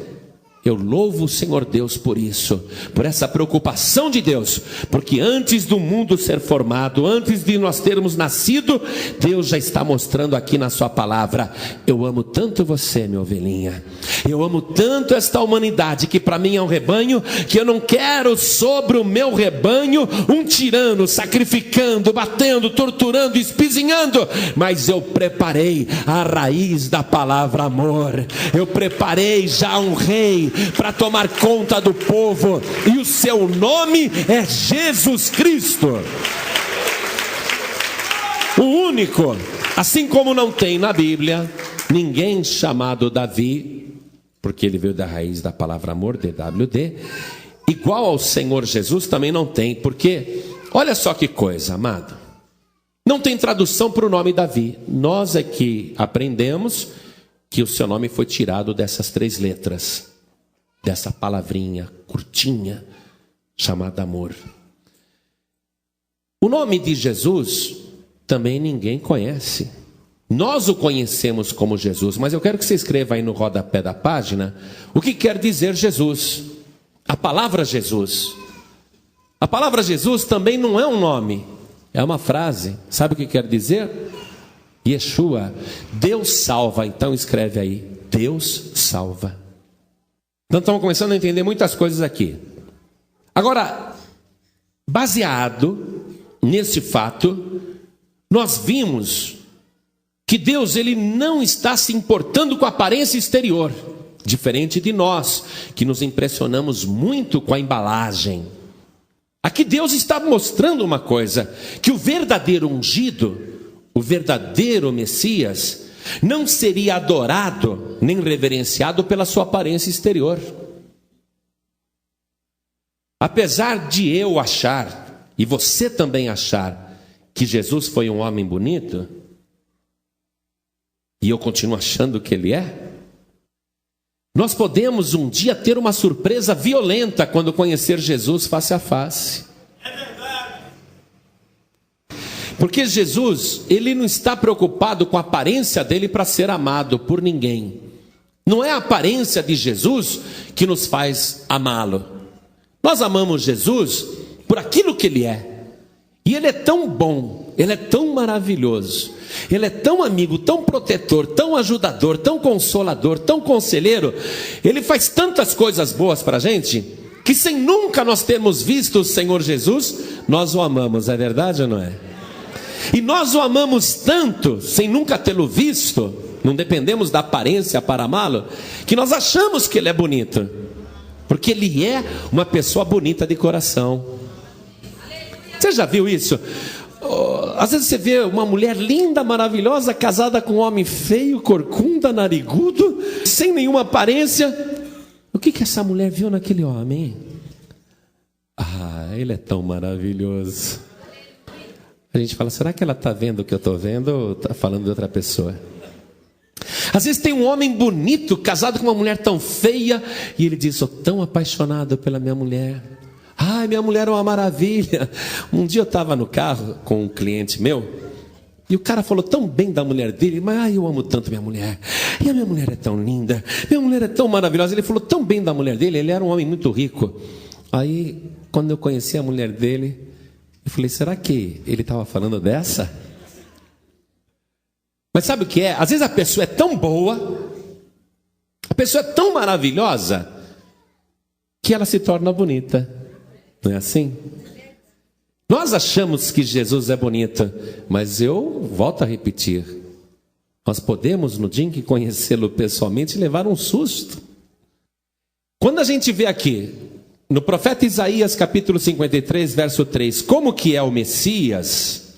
Speaker 1: Eu louvo o Senhor Deus por isso, por essa preocupação de Deus, porque antes do mundo ser formado, antes de nós termos nascido, Deus já está mostrando aqui na sua palavra: eu amo tanto você, minha ovelhinha, eu amo tanto esta humanidade, que para mim é um rebanho, que eu não quero sobre o meu rebanho um tirano sacrificando, batendo, torturando, espizinhando, mas eu preparei a raiz da palavra amor. Eu preparei já um rei para tomar conta do povo, e o seu nome é Jesus Cristo, o único. Assim como não tem na Bíblia ninguém chamado Davi, porque ele veio da raiz da palavra amor, DWD, igual ao Senhor Jesus também não tem, porque olha só que coisa, amado, não tem tradução para o nome Davi. Nós é que aprendemos que o seu nome foi tirado dessas 3 letras, dessa palavrinha curtinha chamada amor. O nome de Jesus também ninguém conhece. Nós o conhecemos como Jesus, mas eu quero que você escreva aí no rodapé da página o que quer dizer Jesus. A palavra Jesus. A palavra Jesus também não é um nome, é uma frase. Sabe o que quer dizer? Yeshua, Deus salva. Então escreve aí: Deus salva. Então estamos começando a entender muitas coisas aqui. Agora, baseado nesse fato, nós vimos que Deus, ele não está se importando com a aparência exterior, diferente de nós, que nos impressionamos muito com a embalagem. Aqui Deus está mostrando uma coisa, que o verdadeiro ungido, o verdadeiro Messias, não seria adorado nem reverenciado pela sua aparência exterior. Apesar de eu achar, e você também achar, que Jesus foi um homem bonito, e eu continuo achando que ele é, Nós podemos um dia ter uma surpresa violenta quando conhecer Jesus face a face. Porque Jesus, ele não está preocupado com a aparência dele para ser amado por ninguém. Não é a aparência de Jesus que nos faz amá-lo. Nós amamos Jesus por aquilo que ele é. E ele é tão bom, ele é tão maravilhoso, ele é tão amigo, tão protetor, tão ajudador, tão consolador, tão conselheiro. Ele faz tantas coisas boas para a gente, que sem nunca nós termos visto o Senhor Jesus, nós o amamos, é verdade ou não é? E nós o amamos tanto, sem nunca tê-lo visto, não dependemos da aparência para amá-lo, que nós achamos que ele é bonito, porque ele é uma pessoa bonita de coração. Você já viu isso? Às vezes você vê uma mulher linda, maravilhosa, casada com um homem feio, corcunda, narigudo, sem nenhuma aparência. O que essa mulher viu naquele homem? Ah, ele é tão maravilhoso. A gente fala, será que ela está vendo o que eu estou vendo ou está falando de outra pessoa? Às vezes tem um homem bonito, casado com uma mulher tão feia, e ele diz, sou tão apaixonado pela minha mulher. Ai, minha mulher é uma maravilha. Um dia eu estava no carro com um cliente meu, e o cara falou tão bem da mulher dele, mas eu amo tanto minha mulher. E a minha mulher é tão linda, minha mulher é tão maravilhosa. Ele falou tão bem da mulher dele, ele era um homem muito rico. Aí, quando eu conheci a mulher dele, eu falei, será que ele estava falando dessa? Mas sabe o que é? Às vezes a pessoa é tão boa, a pessoa é tão maravilhosa, que ela se torna bonita. Não é assim? Nós achamos que Jesus é bonito, mas eu volto a repetir, nós podemos no dia em que conhecê-lo pessoalmente levar um susto. Quando a gente vê aqui no profeta Isaías capítulo 53 verso 3, como que é o Messias,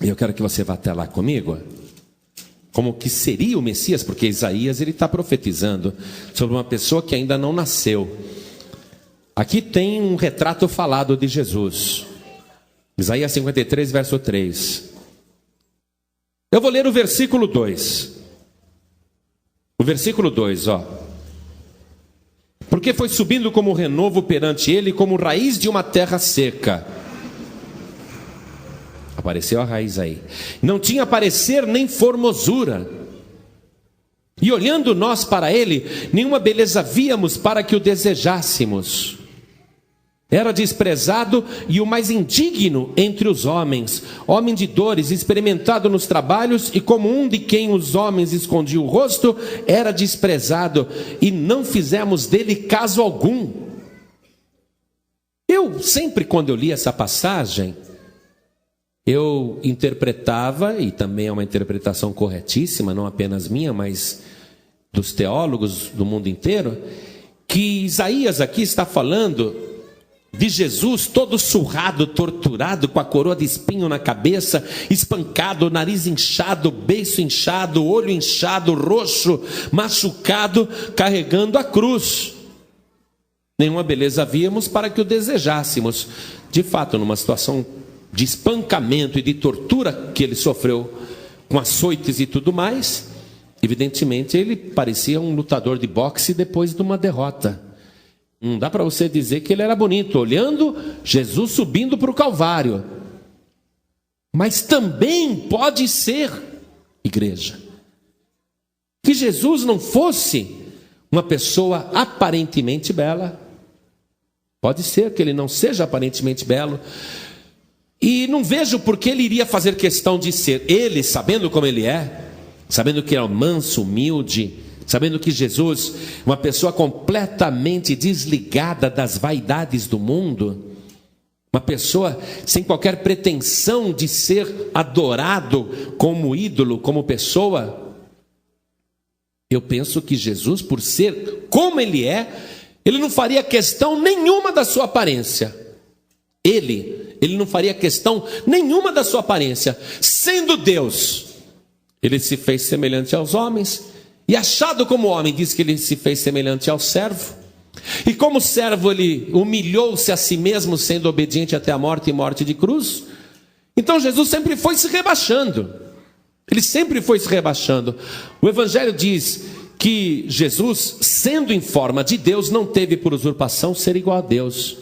Speaker 1: eu quero que você vá até lá comigo, como que seria o Messias, porque Isaías ele está profetizando sobre uma pessoa que ainda não nasceu. Aqui tem um retrato falado de Jesus. Isaías 53, verso 3. Eu vou ler o versículo 2. O versículo 2, ó. Porque foi subindo como renovo perante ele, como raiz de uma terra seca. Apareceu a raiz aí. Não tinha parecer nem formosura. E olhando nós para ele, nenhuma beleza víamos para que o desejássemos. Era desprezado e o mais indigno entre os homens, homem de dores, experimentado nos trabalhos, e como um de quem os homens escondiam o rosto, era desprezado, e não fizemos dele caso algum. Eu sempre, quando eu li essa passagem, eu interpretava, e também é uma interpretação corretíssima, não apenas minha, mas dos teólogos do mundo inteiro, que Isaías aqui está falando de Jesus todo surrado, torturado, com a coroa de espinho na cabeça, espancado, nariz inchado, beiço inchado, olho inchado, roxo, machucado, carregando a cruz. Nenhuma beleza víamos para que o desejássemos. De fato, numa situação de espancamento e de tortura que ele sofreu, com açoites e tudo mais, evidentemente ele parecia um lutador de boxe depois de uma derrota. Não dá para você dizer que ele era bonito, olhando Jesus subindo para o Calvário. Mas também pode ser, igreja, que Jesus não fosse uma pessoa aparentemente bela. Pode ser que ele não seja aparentemente belo. E não vejo por que ele iria fazer questão de ser. Ele, sabendo como ele é, sabendo que é manso, humilde, sabendo que Jesus, uma pessoa completamente desligada das vaidades do mundo, uma pessoa sem qualquer pretensão de ser adorado como ídolo, como pessoa, eu penso que Jesus, por ser como ele é, ele não faria questão nenhuma da sua aparência. Ele não faria questão nenhuma da sua aparência. Sendo Deus, ele se fez semelhante aos homens, e achado como homem, diz que ele se fez semelhante ao servo. E como servo ele humilhou-se a si mesmo, sendo obediente até a morte e morte de cruz. Então Jesus sempre foi se rebaixando. Ele sempre foi se rebaixando. O Evangelho diz que Jesus, sendo em forma de Deus, não teve por usurpação ser igual a Deus,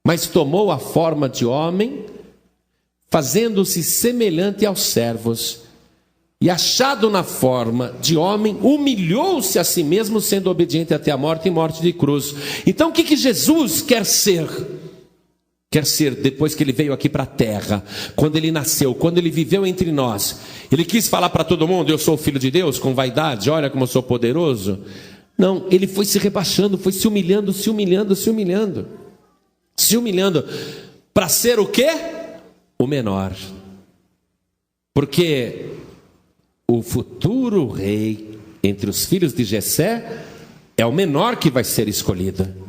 Speaker 1: mas tomou a forma de homem, fazendo-se semelhante aos servos, e achado na forma de homem, humilhou-se a si mesmo, sendo obediente até a morte e morte de cruz. Então o que Jesus quer ser? Quer ser, depois que ele veio aqui para a terra, quando ele nasceu, quando ele viveu entre nós, ele quis falar para todo mundo: eu sou o filho de Deus, com vaidade, olha como eu sou poderoso. Não, ele foi se rebaixando, foi se humilhando, se humilhando, se humilhando, se humilhando, para ser o quê? O menor. Porque o futuro rei entre os filhos de Jessé é o menor que vai ser escolhido.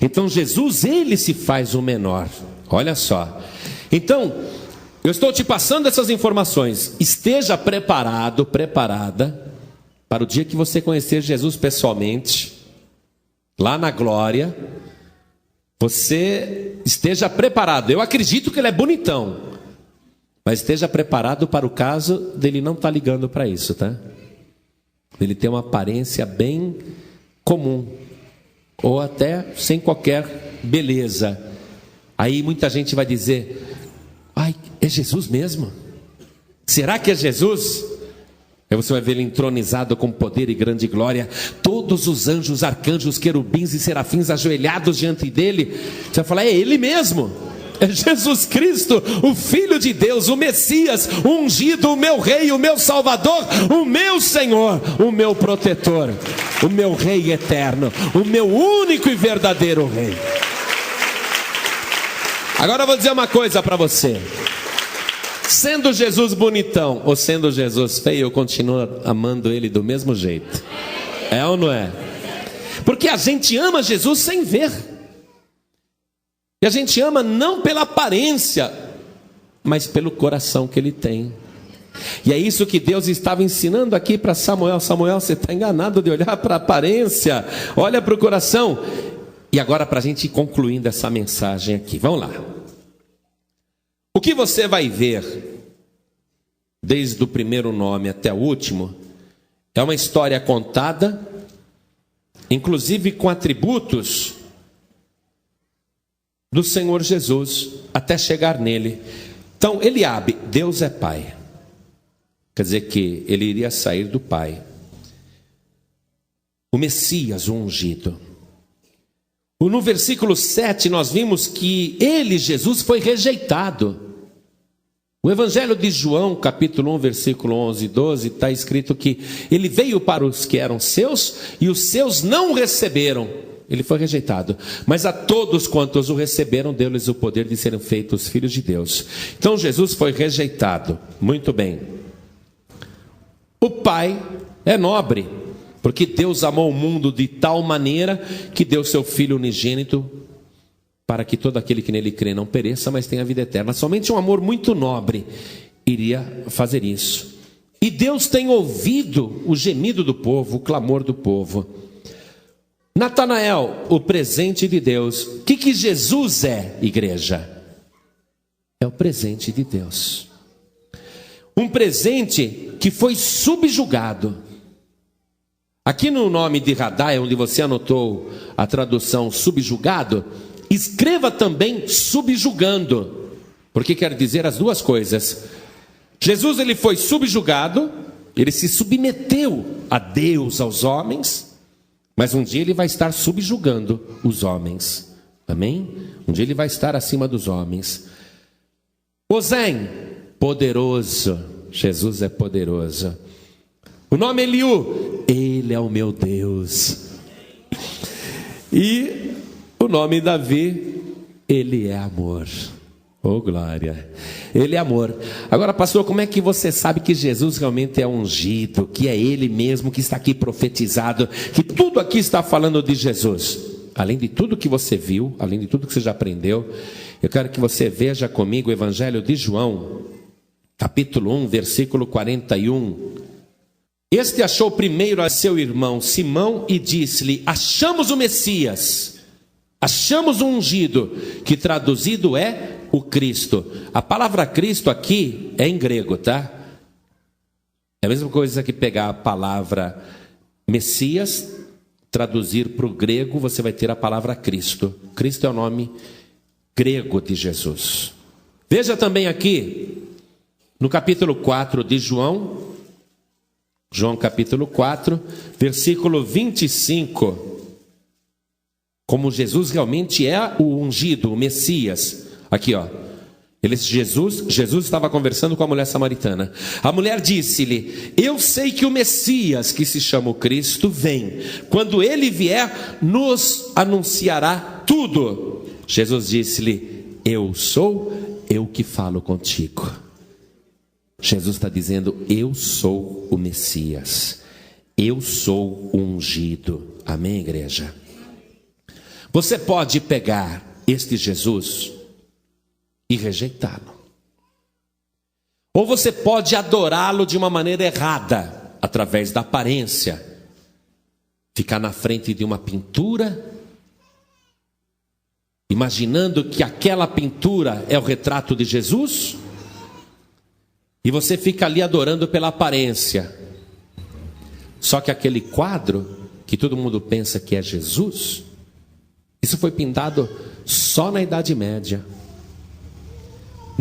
Speaker 1: Então Jesus, ele se faz o menor. Olha só. Então, eu estou te passando essas informações. Esteja preparado, preparada, para o dia que você conhecer Jesus pessoalmente, lá na glória. Você esteja preparado. Eu acredito que ele é bonitão, mas esteja preparado para o caso dele não estar ligando para isso, tá? Ele tem uma aparência bem comum, ou até sem qualquer beleza. Aí muita gente vai dizer: ai, é Jesus mesmo? Será que é Jesus? Aí você vai ver ele entronizado com poder e grande glória, todos os anjos, arcanjos, querubins e serafins ajoelhados diante dele. Você vai falar: é ele mesmo, é Jesus Cristo, o Filho de Deus, o Messias, o ungido, o meu rei, o meu salvador, o meu Senhor, o meu protetor, o meu rei eterno, o meu único e verdadeiro rei. Agora eu vou dizer uma coisa para você: sendo Jesus bonitão ou sendo Jesus feio, eu continuo amando ele do mesmo jeito. É ou não é? Porque a gente ama Jesus sem ver. E a gente ama não pela aparência, mas pelo coração que ele tem. E é isso que Deus estava ensinando aqui para Samuel. Samuel, você está enganado de olhar para a aparência, olha para o coração. E agora, para a gente ir concluindo essa mensagem aqui, vamos lá. O que você vai ver, desde o primeiro nome até o último, é uma história contada, inclusive com atributos do Senhor Jesus, até chegar nele. Então, Eliabe, Deus é Pai. Quer dizer que ele iria sair do Pai. O Messias, o ungido. No versículo 7 nós vimos que ele, Jesus, foi rejeitado. O Evangelho de João, capítulo 1, versículo 11 e 12, está escrito que ele veio para os que eram seus, e os seus não o receberam. Ele foi rejeitado. Mas a todos quantos o receberam, deu-lhes o poder de serem feitos filhos de Deus. Então Jesus foi rejeitado. Muito bem. O Pai é nobre, porque Deus amou o mundo de tal maneira que deu seu Filho unigênito, para que todo aquele que nele crê não pereça, mas tenha vida eterna. Somente um amor muito nobre iria fazer isso. E Deus tem ouvido o gemido do povo, o clamor do povo. Natanael, o presente de Deus. O que Jesus é, igreja? É o presente de Deus. Um presente que foi subjugado. Aqui no nome de Radai, onde você anotou a tradução subjugado, escreva também subjugando, porque quer dizer as duas coisas. Jesus, ele foi subjugado, ele se submeteu a Deus, aos homens, mas um dia ele vai estar subjugando os homens. Amém? Um dia ele vai estar acima dos homens. Osém, poderoso. Jesus é poderoso. O nome Eliú, ele é o meu Deus. E o nome Davi, ele é amor. Oh glória, ele é amor. Agora pastor, como é que você sabe que Jesus realmente é ungido, que é ele mesmo que está aqui profetizado, que tudo aqui está falando de Jesus? Além de tudo que você viu, além de tudo que você já aprendeu, eu quero que você veja comigo o Evangelho de João, capítulo 1, versículo 41. Este achou primeiro a seu irmão Simão e disse-lhe: achamos o Messias, achamos o ungido, que traduzido é o Cristo. A palavra Cristo aqui é em grego, tá? É a mesma coisa que pegar a palavra Messias, traduzir para o grego, você vai ter a palavra Cristo. Cristo é o nome grego de Jesus. Veja também aqui, no capítulo 4 de João, capítulo 4, versículo 25, como Jesus realmente é o ungido, o Messias. Aqui, ó. Jesus estava conversando com a mulher samaritana. A mulher disse-lhe: eu sei que o Messias, que se chama o Cristo, vem. Quando ele vier, nos anunciará tudo. Jesus disse-lhe: eu sou eu que falo contigo. Jesus está dizendo: eu sou o Messias, eu sou o ungido. Amém, igreja? Você pode pegar este Jesus e rejeitá-lo, ou você pode adorá-lo de uma maneira errada, através da aparência, ficar na frente de uma pintura, imaginando que aquela pintura é o retrato de Jesus, e você fica ali adorando pela aparência. Só que aquele quadro, que todo mundo pensa que é Jesus, isso foi pintado só na Idade Média.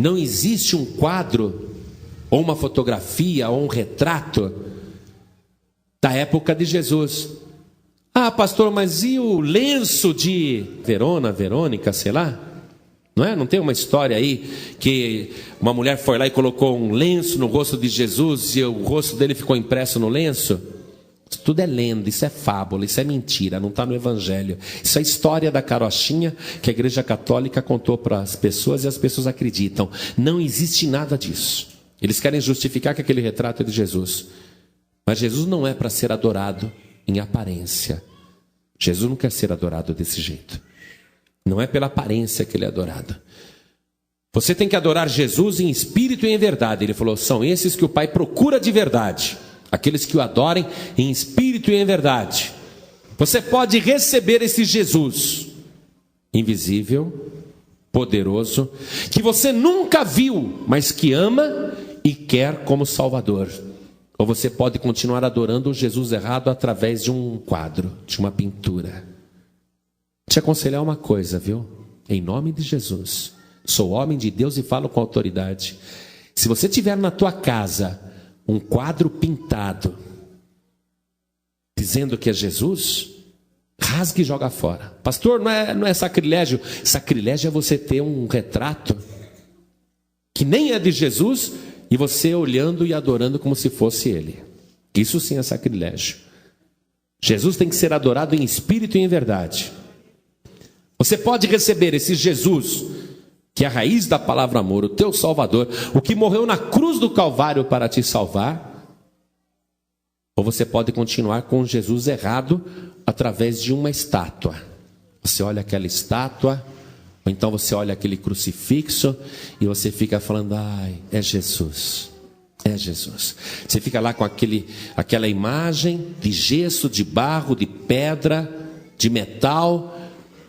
Speaker 1: Não existe um quadro, ou uma fotografia, ou um retrato da época de Jesus. Ah, pastor, mas e o lenço de Verônica, sei lá? Não é? Não tem uma história aí que uma mulher foi lá e colocou um lenço no rosto de Jesus e o rosto dele ficou impresso no lenço? Isso tudo é lenda, isso é fábula, isso é mentira, não está no Evangelho. Isso é história da carochinha que a Igreja Católica contou para as pessoas e as pessoas acreditam. Não existe nada disso. Eles querem justificar que aquele retrato é de Jesus. Mas Jesus não é para ser adorado em aparência. Jesus não quer ser adorado desse jeito. Não é pela aparência que ele é adorado. Você tem que adorar Jesus em espírito e em verdade. Ele falou: são esses que o Pai procura de verdade. Aqueles que o adorem em espírito e em verdade. Você pode receber esse Jesus invisível, poderoso, que você nunca viu, mas que ama e quer como Salvador. Ou você pode continuar adorando o Jesus errado através de um quadro, de uma pintura. Te aconselhar uma coisa, viu? Em nome de Jesus, sou homem de Deus e falo com autoridade. Se você tiver na tua casa um quadro pintado dizendo que é Jesus, rasgue e joga fora. Pastor, não é sacrilégio? Sacrilégio é você ter um retrato que nem é de Jesus e você olhando e adorando como se fosse ele. Isso sim é sacrilégio. Jesus tem que ser adorado em espírito e em verdade. Você pode receber esse Jesus, que é a raiz da palavra amor, o teu Salvador, o que morreu na cruz do Calvário para te salvar. Ou você pode continuar com Jesus errado através de uma estátua. Você olha aquela estátua, ou então você olha aquele crucifixo e você fica falando: ai, é Jesus, é Jesus. Você fica lá com aquela imagem de gesso, de barro, de pedra, de metal,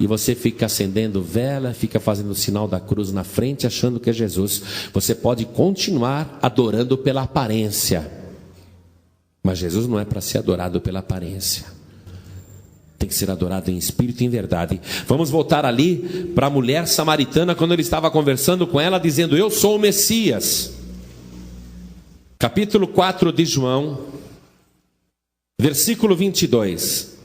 Speaker 1: e você fica acendendo vela, fica fazendo o sinal da cruz na frente, achando que é Jesus. Você pode continuar adorando pela aparência, mas Jesus não é para ser adorado pela aparência. Tem que ser adorado em espírito e em verdade. Vamos voltar ali para a mulher samaritana, quando ele estava conversando com ela, dizendo: eu sou o Messias. Capítulo 4 de João, versículo 22.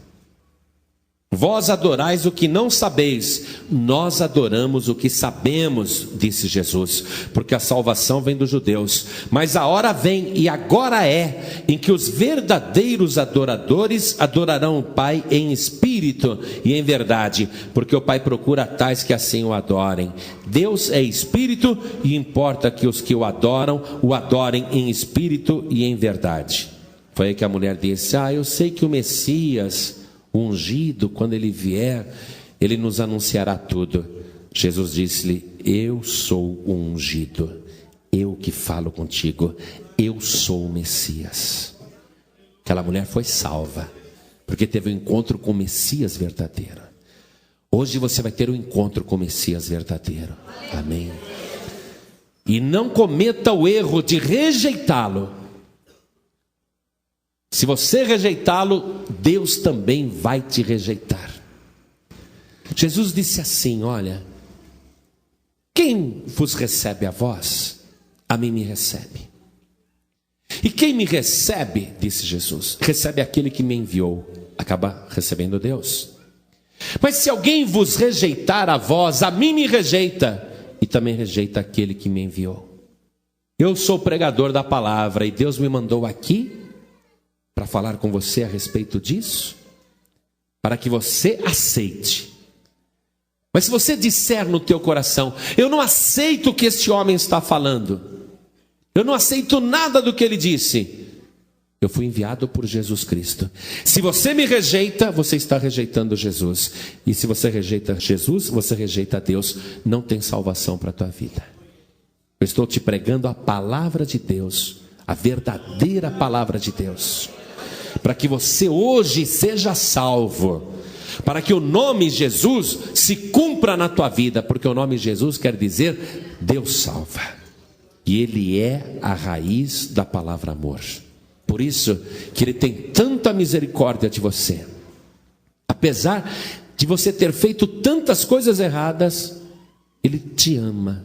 Speaker 1: Vós adorais o que não sabeis, nós adoramos o que sabemos, disse Jesus, porque a salvação vem dos judeus. Mas a hora vem, e agora é, em que os verdadeiros adoradores adorarão o Pai em espírito e em verdade, porque o Pai procura tais que assim o adorem. Deus é espírito, e importa que os que o adorem em espírito e em verdade. Foi aí que a mulher disse: eu sei que o Messias, o ungido, quando ele vier, ele nos anunciará tudo. Jesus disse-lhe: eu sou o ungido, eu que falo contigo, eu sou o Messias. Aquela mulher foi salva, porque teve um encontro com o Messias verdadeiro. Hoje você vai ter um encontro com o Messias verdadeiro. Amém. E não cometa o erro de rejeitá-lo Se você rejeitá-lo, Deus também vai te rejeitar. Jesus disse assim: olha, quem vos recebe a vós, a mim me recebe. E quem me recebe, disse Jesus, recebe aquele que me enviou. Acaba recebendo Deus. Mas se alguém vos rejeitar a vós, a mim me rejeita, e também rejeita aquele que me enviou. Eu sou pregador da palavra, e Deus me mandou aqui para falar com você a respeito disso, para que você aceite. Mas se você disser no teu coração: eu não aceito o que este homem está falando, eu não aceito nada do que ele disse, eu fui enviado por Jesus Cristo. Se você me rejeita, você está rejeitando Jesus. E se você rejeita Jesus, você rejeita Deus. Não tem salvação para a tua vida. Eu estou te pregando a palavra de Deus, a verdadeira palavra de Deus, para que você hoje seja salvo, para que o nome Jesus se cumpra na tua vida, porque o nome Jesus quer dizer Deus salva, e Ele é a raiz da palavra amor. Por isso que Ele tem tanta misericórdia de você, apesar de você ter feito tantas coisas erradas, Ele te ama,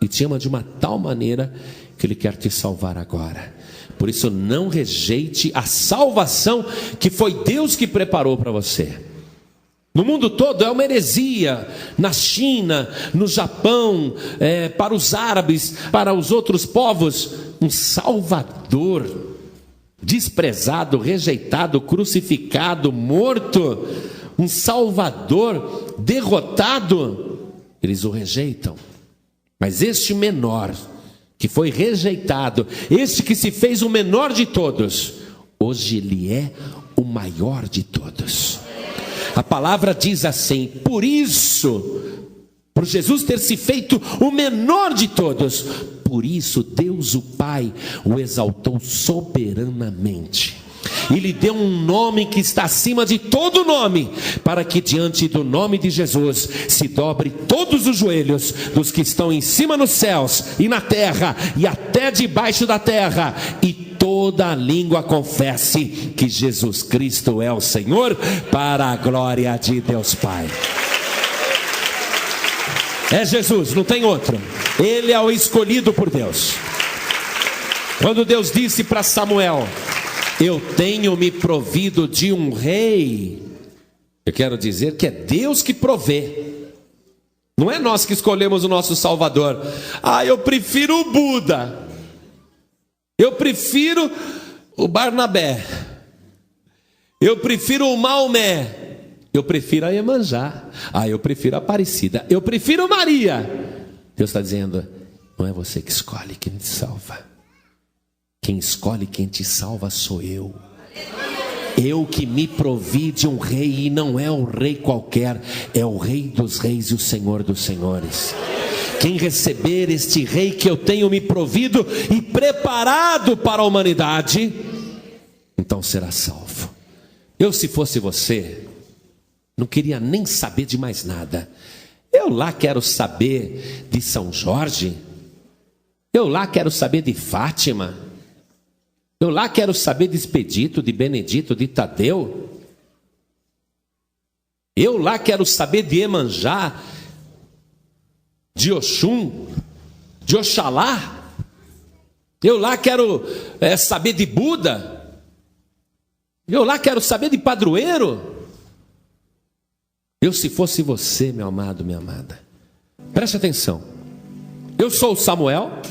Speaker 1: e te ama de uma tal maneira que Ele quer te salvar agora. Por isso não rejeite a salvação que foi Deus que preparou para você. No mundo todo é uma heresia, na China, no Japão, para os árabes, para os outros povos, um Salvador desprezado, rejeitado, crucificado, morto, um Salvador derrotado, eles o rejeitam. Mas este menor, que foi rejeitado, este que se fez o menor de todos, hoje ele é o maior de todos. A palavra diz assim: por isso, por Jesus ter se feito o menor de todos, por isso Deus o Pai o exaltou soberanamente e lhe deu um nome que está acima de todo nome, para que diante do nome de Jesus se dobre todos os joelhos dos que estão em cima nos céus e na terra e até debaixo da terra, e toda a língua confesse que Jesus Cristo é o Senhor, para a glória de Deus Pai. É Jesus, não tem outro. Ele é o escolhido por Deus. Quando Deus disse para Samuel: eu tenho me provido de um rei, eu quero dizer que é Deus que provê. Não é nós que escolhemos o nosso Salvador. Eu prefiro o Buda, eu prefiro o Barnabé, eu prefiro o Maomé, eu prefiro a Iemanjá, eu prefiro a Aparecida, eu prefiro Maria. Deus está dizendo: não é você que escolhe quem te salva. Quem escolhe quem te salva sou eu. Eu que me provi de um rei, e não é um rei qualquer, é o Rei dos reis e o Senhor dos senhores. Quem receber este rei que eu tenho me provido e preparado para a humanidade, então será salvo. Eu, se fosse você, não queria nem saber de mais nada. Eu lá quero saber de São Jorge, eu lá quero saber de Fátima, eu lá quero saber de Expedito, de Benedito, de Tadeu, eu lá quero saber de Iemanjá, de Oxum, de Oxalá, eu lá quero saber de Buda, eu lá quero saber de padroeiro. Eu, se fosse você, meu amado, minha amada, preste atenção. Eu sou o Samuel,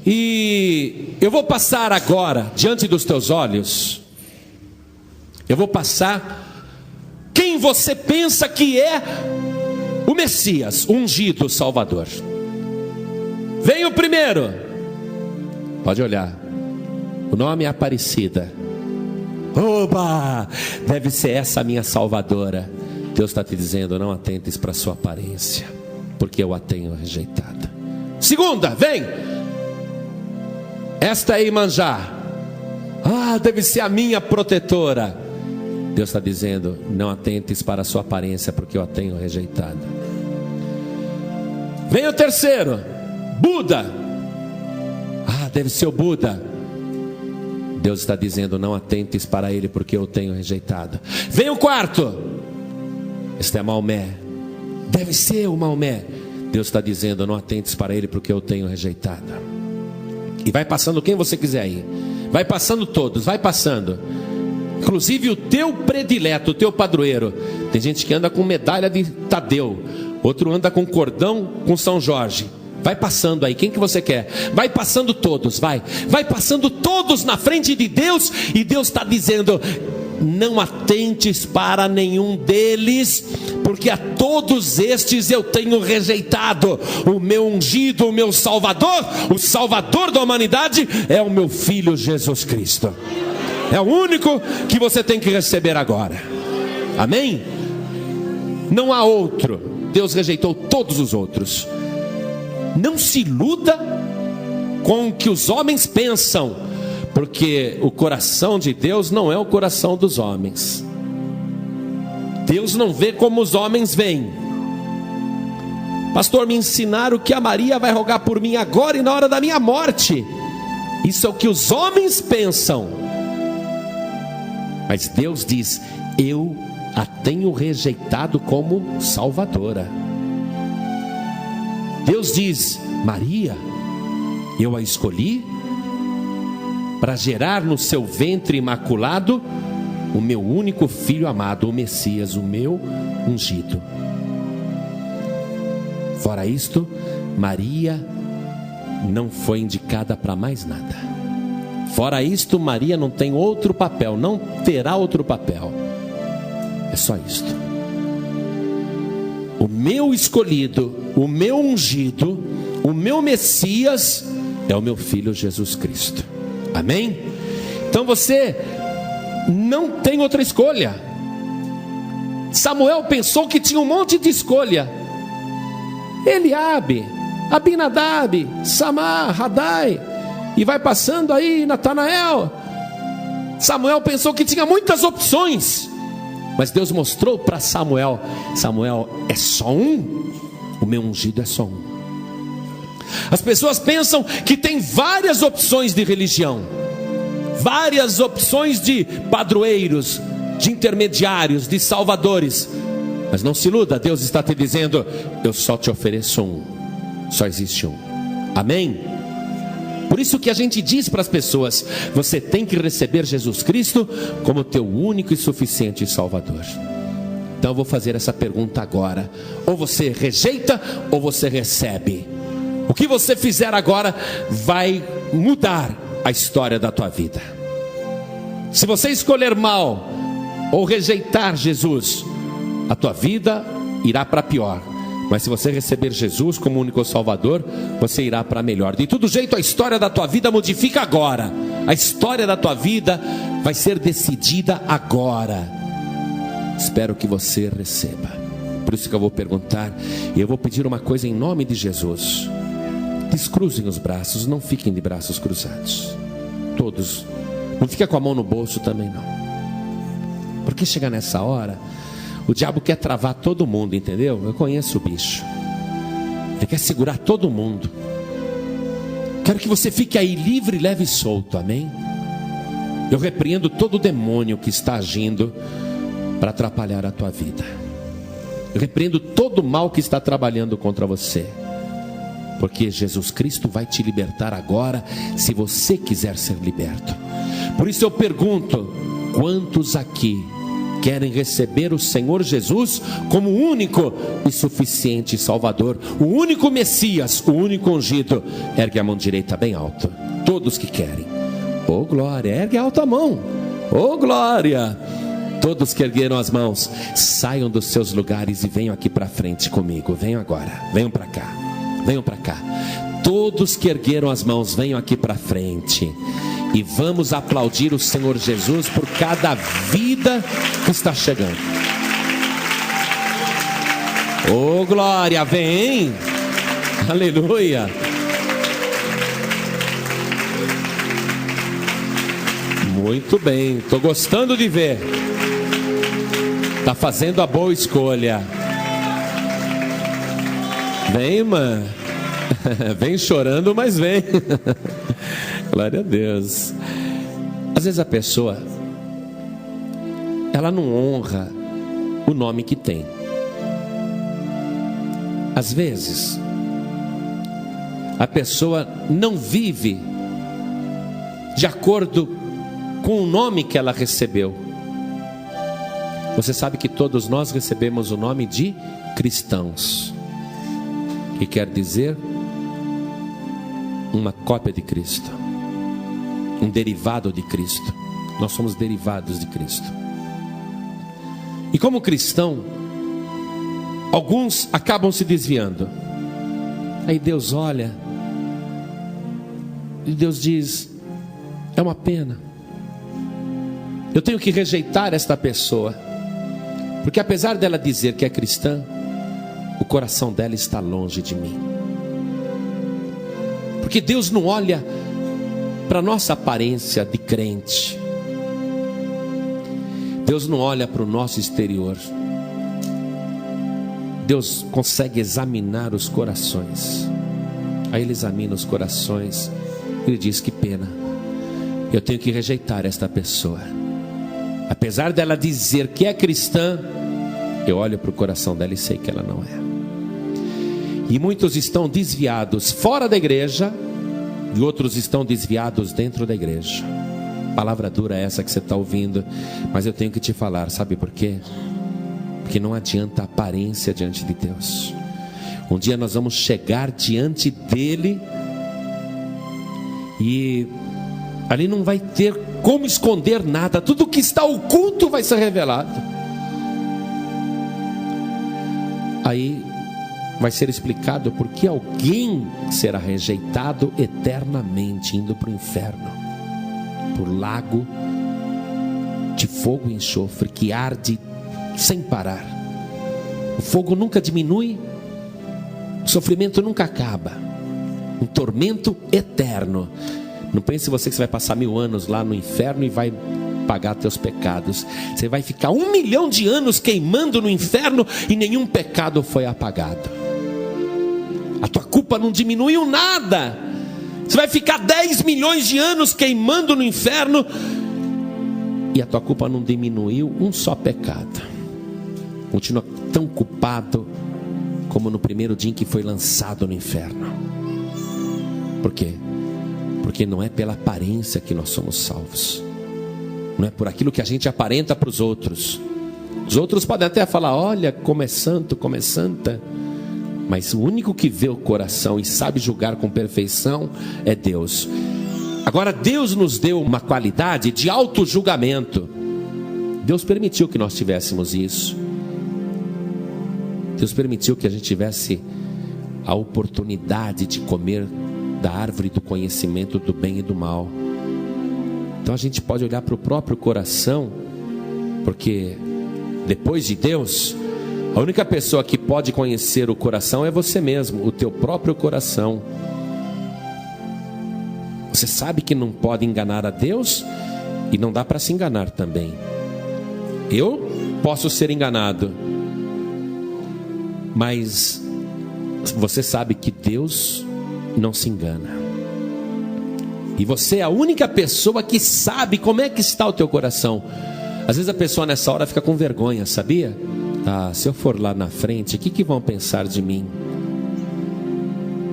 Speaker 1: e eu vou passar agora diante dos teus olhos, eu vou passar quem você pensa que é o Messias, o ungido Salvador. Vem o primeiro, pode olhar, o nome é Aparecida. Oba, deve ser essa a minha salvadora. Deus está te dizendo: não atentes para a sua aparência, porque eu a tenho rejeitada. Segunda, vem. Esta é Iemanjá. Deve ser a minha protetora. Deus está dizendo: não atentes para a sua aparência, porque eu a tenho rejeitada. Vem o terceiro, Buda. Deve ser o Buda. Deus está dizendo: não atentes para ele, porque eu tenho rejeitado. Vem o quarto. Este é Maomé. Deve ser o Maomé. Deus está dizendo: não atentes para ele, porque eu tenho rejeitado. E vai passando quem você quiser aí. Vai passando todos, vai passando. Inclusive o teu predileto, o teu padroeiro. Tem gente que anda com medalha de Tadeu, outro anda com cordão com São Jorge. Vai passando aí, quem que você quer? Vai passando todos, vai passando todos na frente de Deus. E Deus está dizendo: não atentes para nenhum deles, porque a todos estes eu tenho rejeitado. O meu ungido, o meu Salvador, o Salvador da humanidade é o meu Filho Jesus Cristo. É o único que você tem que receber agora. Amém? Não há outro. Deus rejeitou todos os outros. Não se iluda com o que os homens pensam, porque o coração de Deus não é o coração dos homens. Deus não vê como os homens veem. Pastor, me ensinaram que a Maria vai rogar por mim agora e na hora da minha morte. Isso é o que os homens pensam. Mas Deus diz: eu a tenho rejeitado como salvadora. Deus diz: Maria, eu a escolhi para gerar no seu ventre imaculado o meu único filho amado, o Messias, o meu ungido. Fora isto, Maria não foi indicada para mais nada. Fora isto, Maria não tem outro papel, não terá outro papel. É só isto. O meu escolhido, o meu ungido, o meu Messias é o meu Filho Jesus Cristo. Amém? Então você não tem outra escolha. Samuel pensou que tinha um monte de escolha. Eliabe, Abinadab, Samar, Radai, e vai passando aí Natanael. Samuel pensou que tinha muitas opções, mas Deus mostrou para Samuel: Samuel, é só um. O meu ungido é só um. As pessoas pensam que tem várias opções de religião, várias opções de padroeiros, de intermediários, de salvadores. Mas não se iluda, Deus está te dizendo: eu só te ofereço um. Só existe um. Amém? Por isso que a gente diz para as pessoas: você tem que receber Jesus Cristo como teu único e suficiente Salvador. Então eu vou fazer essa pergunta agora: ou você rejeita ou você recebe. O que você fizer agora vai mudar a história da tua vida. Se você escolher mal ou rejeitar Jesus, a tua vida irá para pior. Mas se você receber Jesus como único Salvador, você irá para melhor. De todo jeito, a história da tua vida modifica agora. A história da tua vida vai ser decidida agora. Espero que você receba. Por isso que eu vou perguntar, e eu vou pedir uma coisa em nome de Jesus: descruzem os braços, não fiquem de braços cruzados. Todos. Não fica com a mão no bolso também não. Porque chega nessa hora, o diabo quer travar todo mundo, entendeu? Eu conheço o bicho. Ele quer segurar todo mundo. Quero que você fique aí livre, leve e solto, amém? Eu repreendo todo demônio que está agindo para atrapalhar a tua vida. Eu repreendo todo mal que está trabalhando contra você. Porque Jesus Cristo vai te libertar agora, se você quiser ser liberto. Por isso eu pergunto: quantos aqui querem receber o Senhor Jesus como o único e suficiente Salvador, o único Messias, o único ungido? Ergue a mão direita bem alto. Todos que querem. Oh glória, ergue alta a mão. Oh glória. Todos que ergueram as mãos, saiam dos seus lugares e venham aqui para frente comigo. Venham agora, venham para cá. Venham para cá. Todos que ergueram as mãos, venham aqui para frente. E vamos aplaudir o Senhor Jesus por cada vida que está chegando. Oh glória, vem. Aleluia. Muito bem, estou gostando de ver. Está fazendo a boa escolha. Vem, irmã. Vem chorando, mas vem. Glória a Deus. Às vezes a pessoa, ela não honra o nome que tem. Às vezes a pessoa não vive de acordo com o nome que ela recebeu. Você sabe que todos nós recebemos o nome de cristãos, que quer dizer uma cópia de Cristo, um derivado de Cristo. Nós somos derivados de Cristo. E como cristão, alguns acabam se desviando. Aí Deus olha e Deus diz: é uma pena, eu tenho que rejeitar esta pessoa, porque apesar dela dizer que é cristã, o coração dela está longe de mim. Porque Deus não olha para a nossa aparência de crente, Deus não olha para o nosso exterior. Deus consegue examinar os corações. Aí Ele examina os corações. Ele diz: que pena, eu tenho que rejeitar esta pessoa. Apesar dela dizer que é cristã, eu olho para o coração dela e sei que ela não é. E muitos estão desviados fora da igreja, e outros estão desviados dentro da igreja. Palavra dura essa que você está ouvindo, mas eu tenho que te falar. Sabe por quê? Porque não adianta a aparência diante de Deus. Um dia nós vamos chegar diante dele e ali não vai ter como esconder nada. Tudo que está oculto vai ser revelado. Aí vai ser explicado por que alguém será rejeitado eternamente, indo para o inferno, por lago de fogo e enxofre que arde sem parar. O fogo nunca diminui, o sofrimento nunca acaba, um tormento eterno. Não pense você que você vai passar 1000 anos lá no inferno e vai pagar teus pecados. Você vai ficar 1 milhão de anos queimando no inferno e nenhum pecado foi apagado. A tua culpa não diminuiu nada. Você vai ficar 10 milhões de anos queimando no inferno e a tua culpa não diminuiu um só pecado. Continua tão culpado como no primeiro dia em que foi lançado no inferno. Por quê? Porque não é pela aparência que nós somos salvos. Não é por aquilo que a gente aparenta para os outros. Os outros podem até falar: olha como é santo, como é santa. Mas o único que vê o coração e sabe julgar com perfeição é Deus. Agora Deus nos deu uma qualidade de auto-julgamento. Deus permitiu que nós tivéssemos isso. Deus permitiu que a gente tivesse a oportunidade de comer da árvore do conhecimento do bem e do mal. Então a gente pode olhar para o próprio coração, porque depois de Deus, a única pessoa que pode conhecer o coração é você mesmo, o teu próprio coração. Você sabe que não pode enganar a Deus e não dá para se enganar também. Eu posso ser enganado, mas você sabe que Deus não se engana. E você é a única pessoa que sabe como é que está o teu coração. Às vezes a pessoa nessa hora fica com vergonha, sabia? Ah, se eu for lá na frente, o que vão pensar de mim?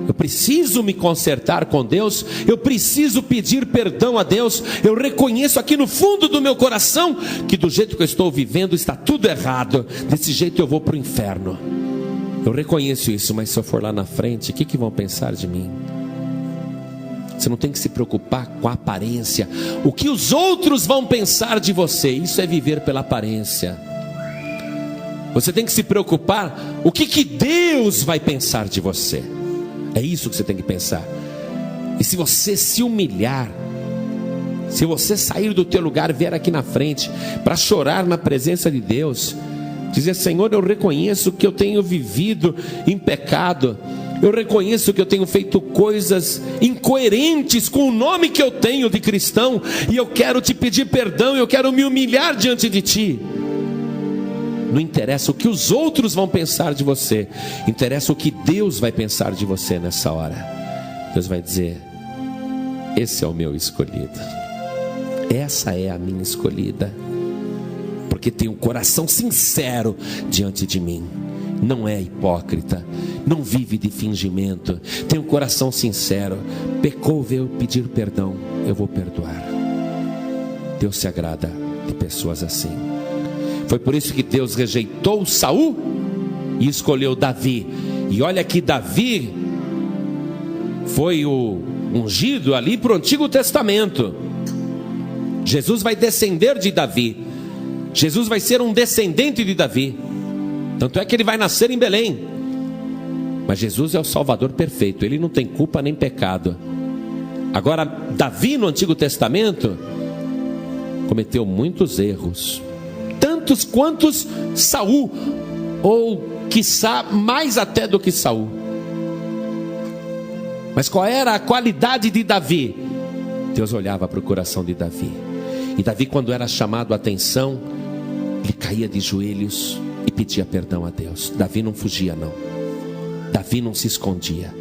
Speaker 1: Eu preciso me consertar com Deus, eu preciso pedir perdão a Deus. Eu reconheço aqui no fundo do meu coração que do jeito que eu estou vivendo está tudo errado. Desse jeito eu vou para o inferno. Eu reconheço isso, mas se eu for lá na frente, o que vão pensar de mim? Você não tem que se preocupar com a aparência. O que os outros vão pensar de você, isso é viver pela aparência. Você tem que se preocupar o que Deus vai pensar de você. É isso que você tem que pensar. E se você se humilhar, se você sair do teu lugar e vier aqui na frente para chorar na presença de Deus, dizer: Senhor, eu reconheço que eu tenho vivido em pecado, eu reconheço que eu tenho feito coisas incoerentes com o nome que eu tenho de cristão, e eu quero te pedir perdão, eu quero me humilhar diante de ti. Não interessa o que os outros vão pensar de você, interessa o que Deus vai pensar de você nessa hora. Deus vai dizer: esse é o meu escolhido, essa é a minha escolhida, porque tem um coração sincero diante de mim, não é hipócrita, não vive de fingimento, tem um coração sincero. Pecou, veio pedir perdão, eu vou perdoar. Deus se agrada de pessoas assim. Foi por isso que Deus rejeitou Saul e escolheu Davi. E olha que Davi foi o ungido ali para o Antigo Testamento. Jesus vai descender de Davi. Jesus vai ser um descendente de Davi. Tanto é que ele vai nascer em Belém. Mas Jesus é o Salvador perfeito, ele não tem culpa nem pecado. Agora, Davi no Antigo Testamento cometeu muitos erros, tantos quantos Saul, ou quiçá mais até do que Saul. Mas qual era a qualidade de Davi? Deus olhava para o coração de Davi. E Davi, quando era chamado a atenção, ele caía de joelhos e pedia perdão a Deus. Davi não fugia não, Davi não se escondia.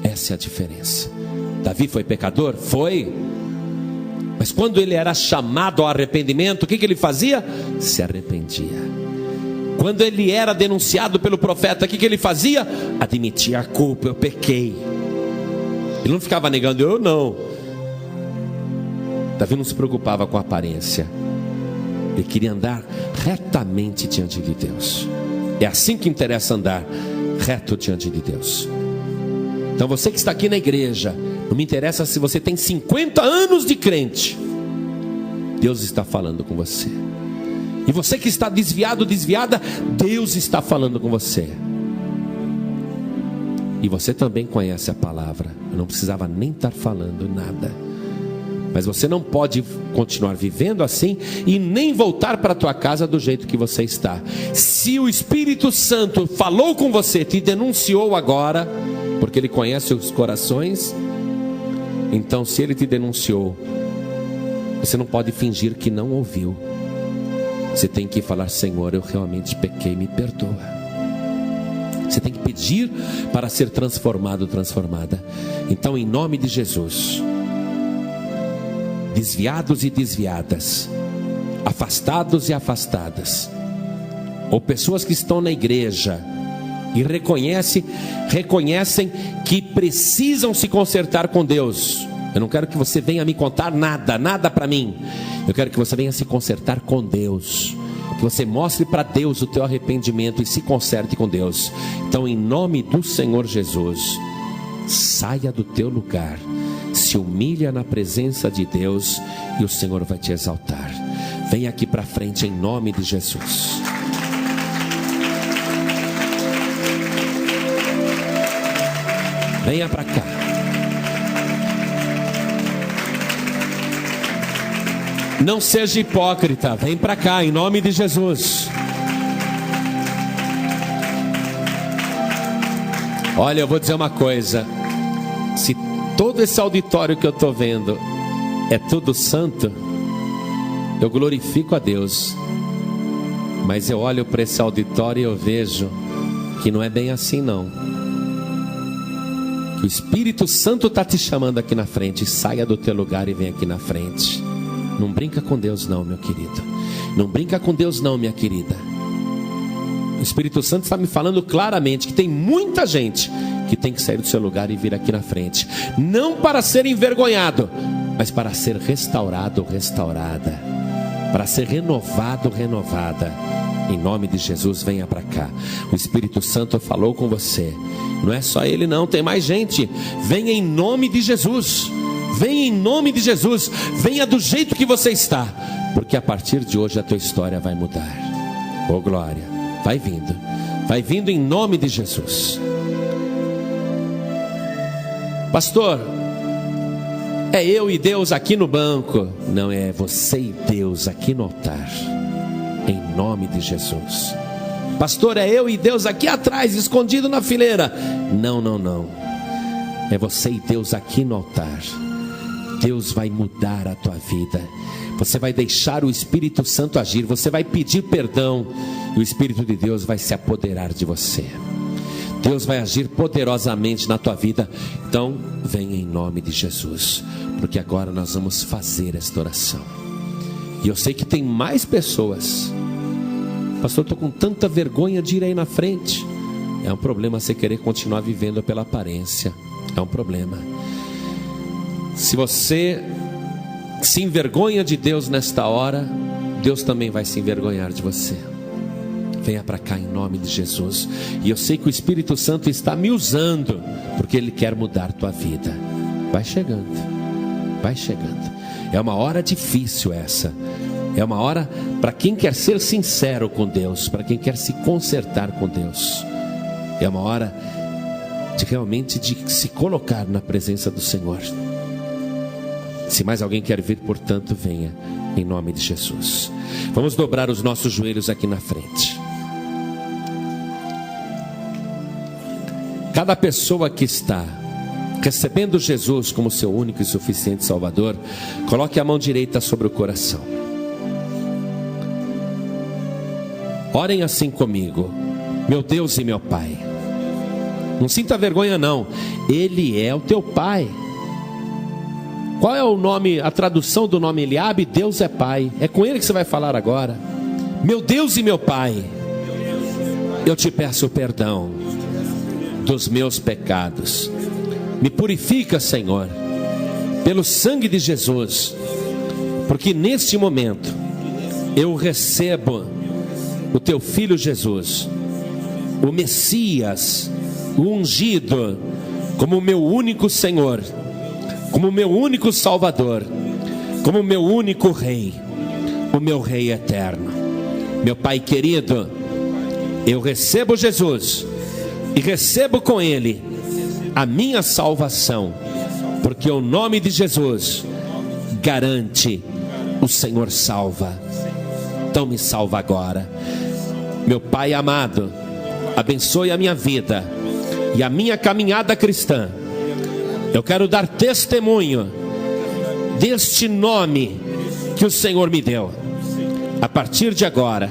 Speaker 1: Essa é a diferença. Davi foi pecador? Foi. Mas quando ele era chamado ao arrependimento, o que ele fazia? Se arrependia. Quando ele era denunciado pelo profeta, o que ele fazia? Admitia a culpa, eu pequei. Ele não ficava negando, eu não. Davi não se preocupava com a aparência. Ele queria andar retamente diante de Deus. É assim que interessa andar reto diante de Deus. Então você que está aqui na igreja, não me interessa se você tem 50 anos de crente, Deus está falando com você. E você que está desviado, desviada, Deus está falando com você. E você também conhece a palavra. Eu não precisava nem estar falando nada. Mas você não pode continuar vivendo assim e nem voltar para a tua casa do jeito que você está. Se o Espírito Santo falou com você, te denunciou agora, porque Ele conhece os corações, então se Ele te denunciou, você não pode fingir que não ouviu. Você tem que falar: Senhor, eu realmente pequei, me perdoa. Você tem que pedir para ser transformado, transformada. Então, em nome de Jesus, desviados e desviadas, afastados e afastadas, ou pessoas que estão na igreja e reconhecem que precisam se consertar com Deus. Eu não quero que você venha me contar nada para mim. Eu quero que você venha se consertar com Deus, que você mostre para Deus o teu arrependimento e se conserte com Deus. Então, em nome do Senhor Jesus, saia do teu lugar, se humilha na presença de Deus e o Senhor vai te exaltar. Venha aqui para frente em nome de Jesus. Venha para cá. Não seja hipócrita, vem para cá em nome de Jesus. Olha, eu vou dizer uma coisa: se todo esse auditório que eu estou vendo é tudo santo, eu glorifico a Deus. Mas eu olho para esse auditório e eu vejo que não é bem assim não. O Espírito Santo está te chamando aqui na frente. Saia do teu lugar e vem aqui na frente. Não brinca com Deus não, meu querido. Não brinca com Deus não, minha querida. O Espírito Santo está me falando claramente que tem muita gente que tem que sair do seu lugar e vir aqui na frente. Não para ser envergonhado, mas para ser restaurado, restaurada. Para ser renovado, renovada. Em nome de Jesus, venha para cá. O Espírito Santo falou com você. Não é só ele não, tem mais gente. Venha em nome de Jesus. Venha em nome de Jesus. Venha do jeito que você está, porque a partir de hoje a tua história vai mudar. Oh glória, vai vindo em nome de Jesus. Pastor, é eu e Deus aqui no banco. Não, é você e Deus aqui no altar, em nome de Jesus. Pastor, é eu e Deus aqui atrás, escondido na fileira. Não, é você e Deus aqui no altar. Deus vai mudar a tua vida. Você vai deixar o Espírito Santo agir. Você vai pedir perdão e o Espírito de Deus vai se apoderar de você. Deus vai agir poderosamente na tua vida. Então, venha em nome de Jesus, porque agora nós vamos fazer esta oração. E eu sei que tem mais pessoas. Pastor, estou com tanta vergonha de ir aí na frente. É um problema você querer continuar vivendo pela aparência. É um problema. Se você se envergonha de Deus nesta hora, Deus também vai se envergonhar de você. Venha para cá em nome de Jesus. E eu sei que o Espírito Santo está me usando, porque Ele quer mudar tua vida. Vai chegando, vai chegando. É uma hora difícil essa. É uma hora para quem quer ser sincero com Deus, para quem quer se consertar com Deus. É uma hora de realmente de se colocar na presença do Senhor. Se mais alguém quer vir, portanto, venha em nome de Jesus. Vamos dobrar os nossos joelhos aqui na frente. Cada pessoa que está recebendo Jesus como seu único e suficiente Salvador, coloque a mão direita sobre o coração. Orem assim comigo. Meu Deus e meu Pai. Não sinta vergonha não. Ele é o teu Pai. Qual é o nome, a tradução do nome Eliabe? Deus é Pai. É com Ele que você vai falar agora. Meu Deus e meu Pai, eu te peço perdão dos meus pecados. Me purifica, Senhor, pelo sangue de Jesus, porque neste momento eu recebo o teu Filho Jesus, o Messias, o ungido, como meu único Senhor, como meu único Salvador, como meu único Rei, o meu Rei eterno. Meu Pai querido, eu recebo Jesus e recebo com Ele a minha salvação, porque o nome de Jesus garante, o Senhor salva. Então me salva agora. Meu Pai amado, abençoe a minha vida e a minha caminhada cristã. Eu quero dar testemunho deste nome que o Senhor me deu. A partir de agora,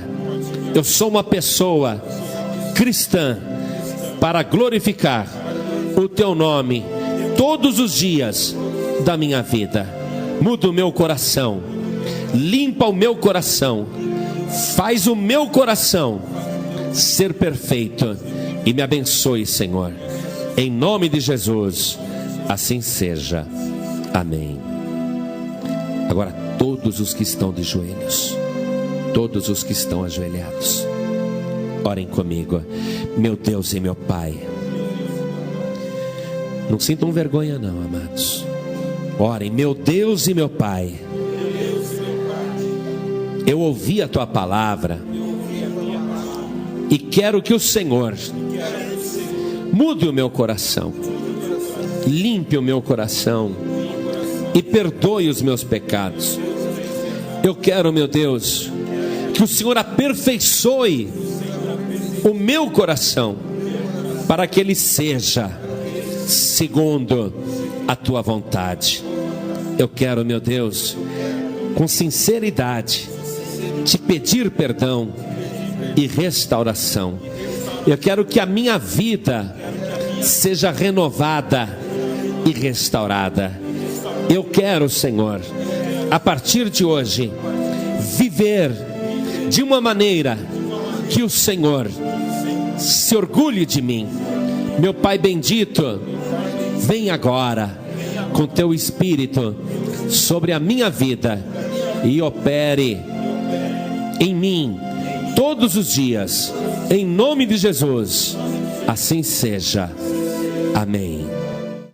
Speaker 1: eu sou uma pessoa cristã para glorificar o teu nome todos os dias da minha vida. Muda o meu coração, limpa o meu coração, faz o meu coração ser perfeito e me abençoe, Senhor, em nome de Jesus. Assim seja, amém. Agora todos os que estão de joelhos, todos os que estão ajoelhados, orem comigo. Meu Deus e meu Pai, não sintam vergonha não, amados. Orem. Meu Deus e meu Pai, eu ouvi a tua palavra e quero que o Senhor mude o meu coração, limpe o meu coração e perdoe os meus pecados. Eu quero, meu Deus, que o Senhor aperfeiçoe o meu coração, para que ele seja segundo a tua vontade. Eu quero, meu Deus, com sinceridade, te pedir perdão e restauração. Eu quero que a minha vida seja renovada e restaurada. Eu quero, Senhor, a partir de hoje, viver de uma maneira que o Senhor se orgulhe de mim. Meu Pai bendito, vem agora com teu Espírito sobre a minha vida e opere em mim todos os dias, em nome de Jesus. Assim seja, amém.